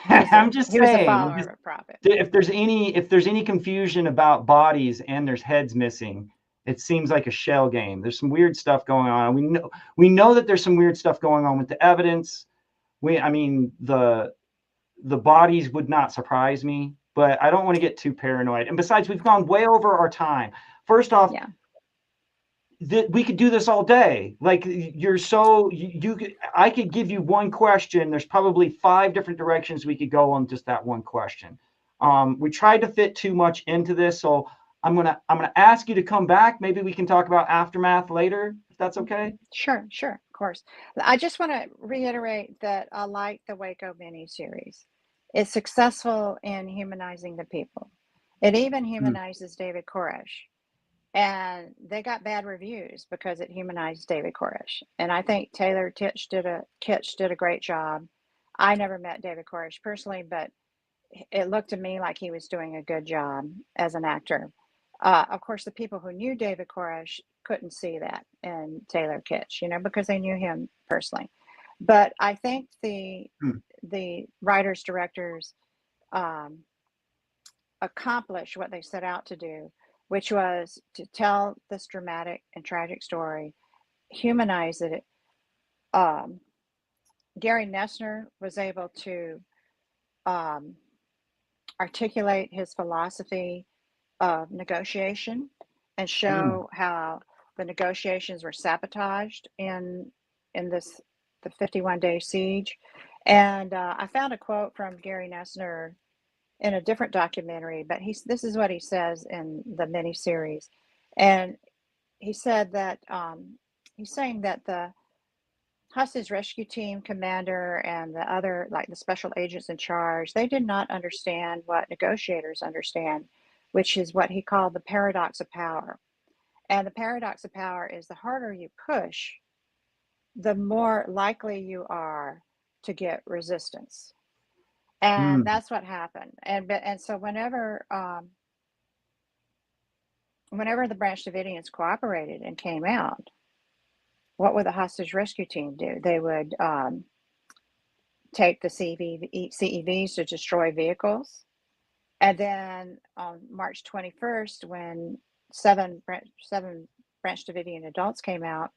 I'm just He was a saying. follower of a prophet. If there's any confusion about bodies and there's heads missing, it seems like a shell game. There's some weird stuff going on. We know that there's some weird stuff going on with the evidence. I mean, the bodies would not surprise me, but I don't want to get too paranoid. And besides, we've gone way over our time. First off, Yeah. we could do this all day. Like I could give you one question. There's probably 5 different directions we could go on just that one question. We tried to fit too much into this, so I'm gonna ask you to come back. Maybe we can talk about Aftermath later, if that's okay. Sure, of course. I just want to reiterate that I like the Waco miniseries. It's successful in humanizing the people. It even Hmm. humanizes David Koresh. and they got bad reviews because it humanized David Koresh. And I think Taylor Kitsch did a great job. I never met David Koresh personally, but it looked to me like he was doing a good job as an actor. Of course, the people who knew David Koresh couldn't see that in Taylor Kitsch, because they knew him personally. But I think the writers directors um, accomplished what they set out to do, which was to tell this dramatic and tragic story, humanize it. Um, Gary Noesner was able to um, articulate his philosophy of negotiation and Mm. show how the negotiations were sabotaged in the 51-day siege. And I found a quote from Gary Noesner in a different documentary, but this is what he says in the miniseries, and he said that he's saying that the hostage rescue team commander and the other, like the special agents in charge, they did not understand what negotiators understand, which is what he called the paradox of power. And the paradox of power is the harder you push, the more likely you are to get resistance. And Mm. that's what happened. And so whenever the Branch Davidians cooperated and came out, what would the hostage rescue team do? They would take the CEVs to destroy vehicles. And then on March 21st, when seven Branch Davidian adults came out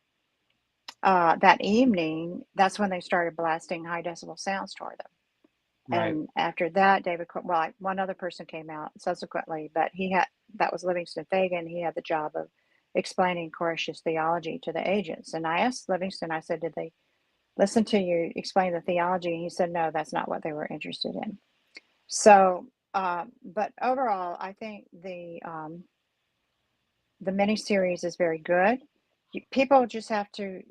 that evening, that's when they started blasting high decibel sounds toward them. Right. And after that, one other person came out subsequently, but that was Livingston Fagan. He had the job of explaining Koresh's theology to the agents. And I asked Livingston, I said, did they listen to you explain the theology? And he said, no, that's not what they were interested in. So, but overall, I think the miniseries is very good. People just have to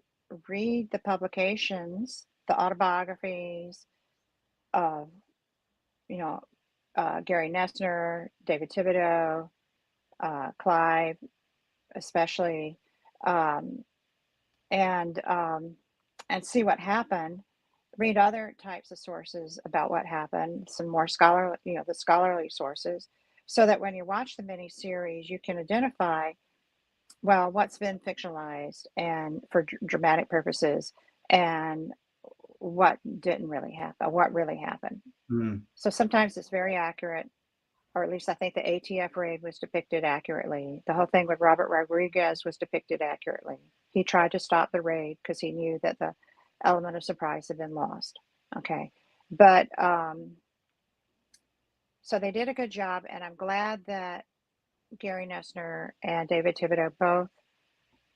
read the publications, the autobiographies of, Gary Noesner, David Thibodeau, Clive, especially, um, and and see what happened. Read other types of sources about what happened, some more the scholarly sources, so that when you watch the mini series, you can identify, well, what's been fictionalized and for dramatic purposes, and what didn't really happen, what really happened. Mm. So sometimes it's very accurate, or at least I think the ATF raid was depicted accurately. The whole thing with Robert Rodriguez was depicted accurately. He tried to stop the raid because he knew that the element of surprise had been lost. Okay. But so they did a good job, and I'm glad that Gary Noesner and David Thibodeau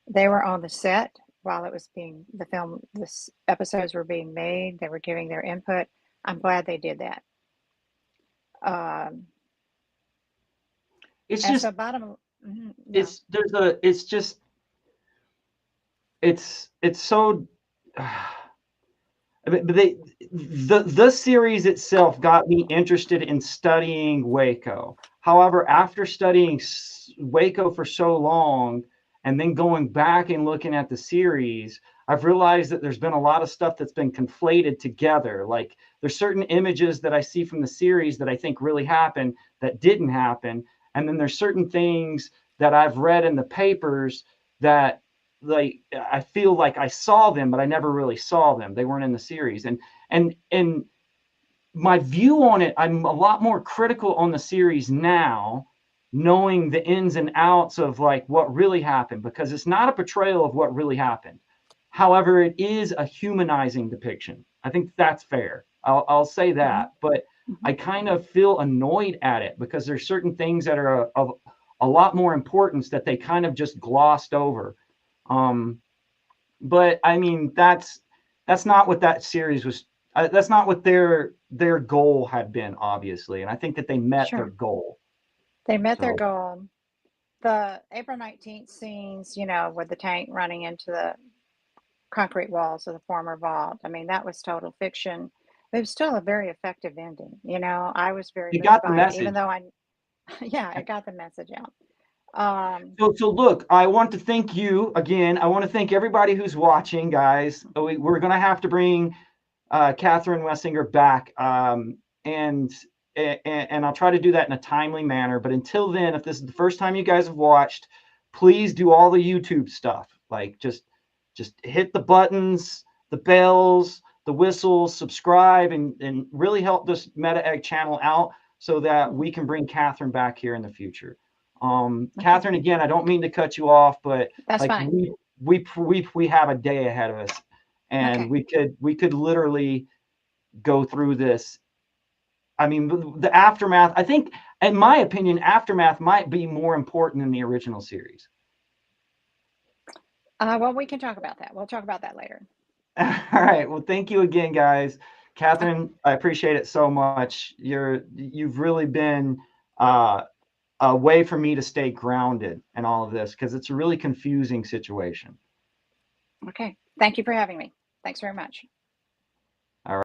they were on the set while this episodes were being made. They were giving their input. I'm glad they did that. Um, It's and so just bottom, yeah, it's there's a it's just it's so but the series itself got me interested in studying Waco. However, after studying Waco for so long and then going back and looking at the series, I've realized that there's been a lot of stuff that's been conflated together. Like there's certain images that I see from the series that I think really happened that didn't happen. And then there's certain things that I've read in the papers that like I feel like I saw them, but I never really saw them. They weren't in the series. And my view on it, I'm a lot more critical on the series now, knowing the ins and outs of like what really happened, because it's not a portrayal of what really happened. However, it is a humanizing depiction. I think that's fair. I'll say mm-hmm, that, but mm-hmm. I kind of feel annoyed at it because there's certain things that are of a lot more importance that they kind of just glossed over. Um, but I mean, that's not what that series was. That's not what their goal had been, obviously, and I think that they met their Sure, goal. they met their So goal. The April 19th scenes, with the tank running into the concrete walls of the former vault. I mean, that was total fiction. It was still a very effective ending. I was very you moved got the by it, even message. though yeah, I got the message out. So look, I want to thank you again. I want to thank everybody who's watching, guys. We're going to have to bring Catherine Wessinger back, and I'll try to do that in a timely manner. But until then, if this is the first time you guys have watched, please do all the YouTube stuff. Like just hit the buttons, the bells, the whistles, subscribe, and really help this Meta Egg channel out so that we can bring Catherine back here in the future. Okay. Catherine, again, I don't mean to cut you off, but That's like fine. we have a day ahead of us, and Okay. we could literally go through this. I mean, the aftermath, I think, in my opinion, aftermath might be more important than the original series. Well, we can talk about that. We'll talk about that later. All right. Well, thank you again, guys. Catherine, I appreciate it so much. You've really been a way for me to stay grounded in all of this, because it's a really confusing situation. Okay. Thank you for having me. Thanks very much.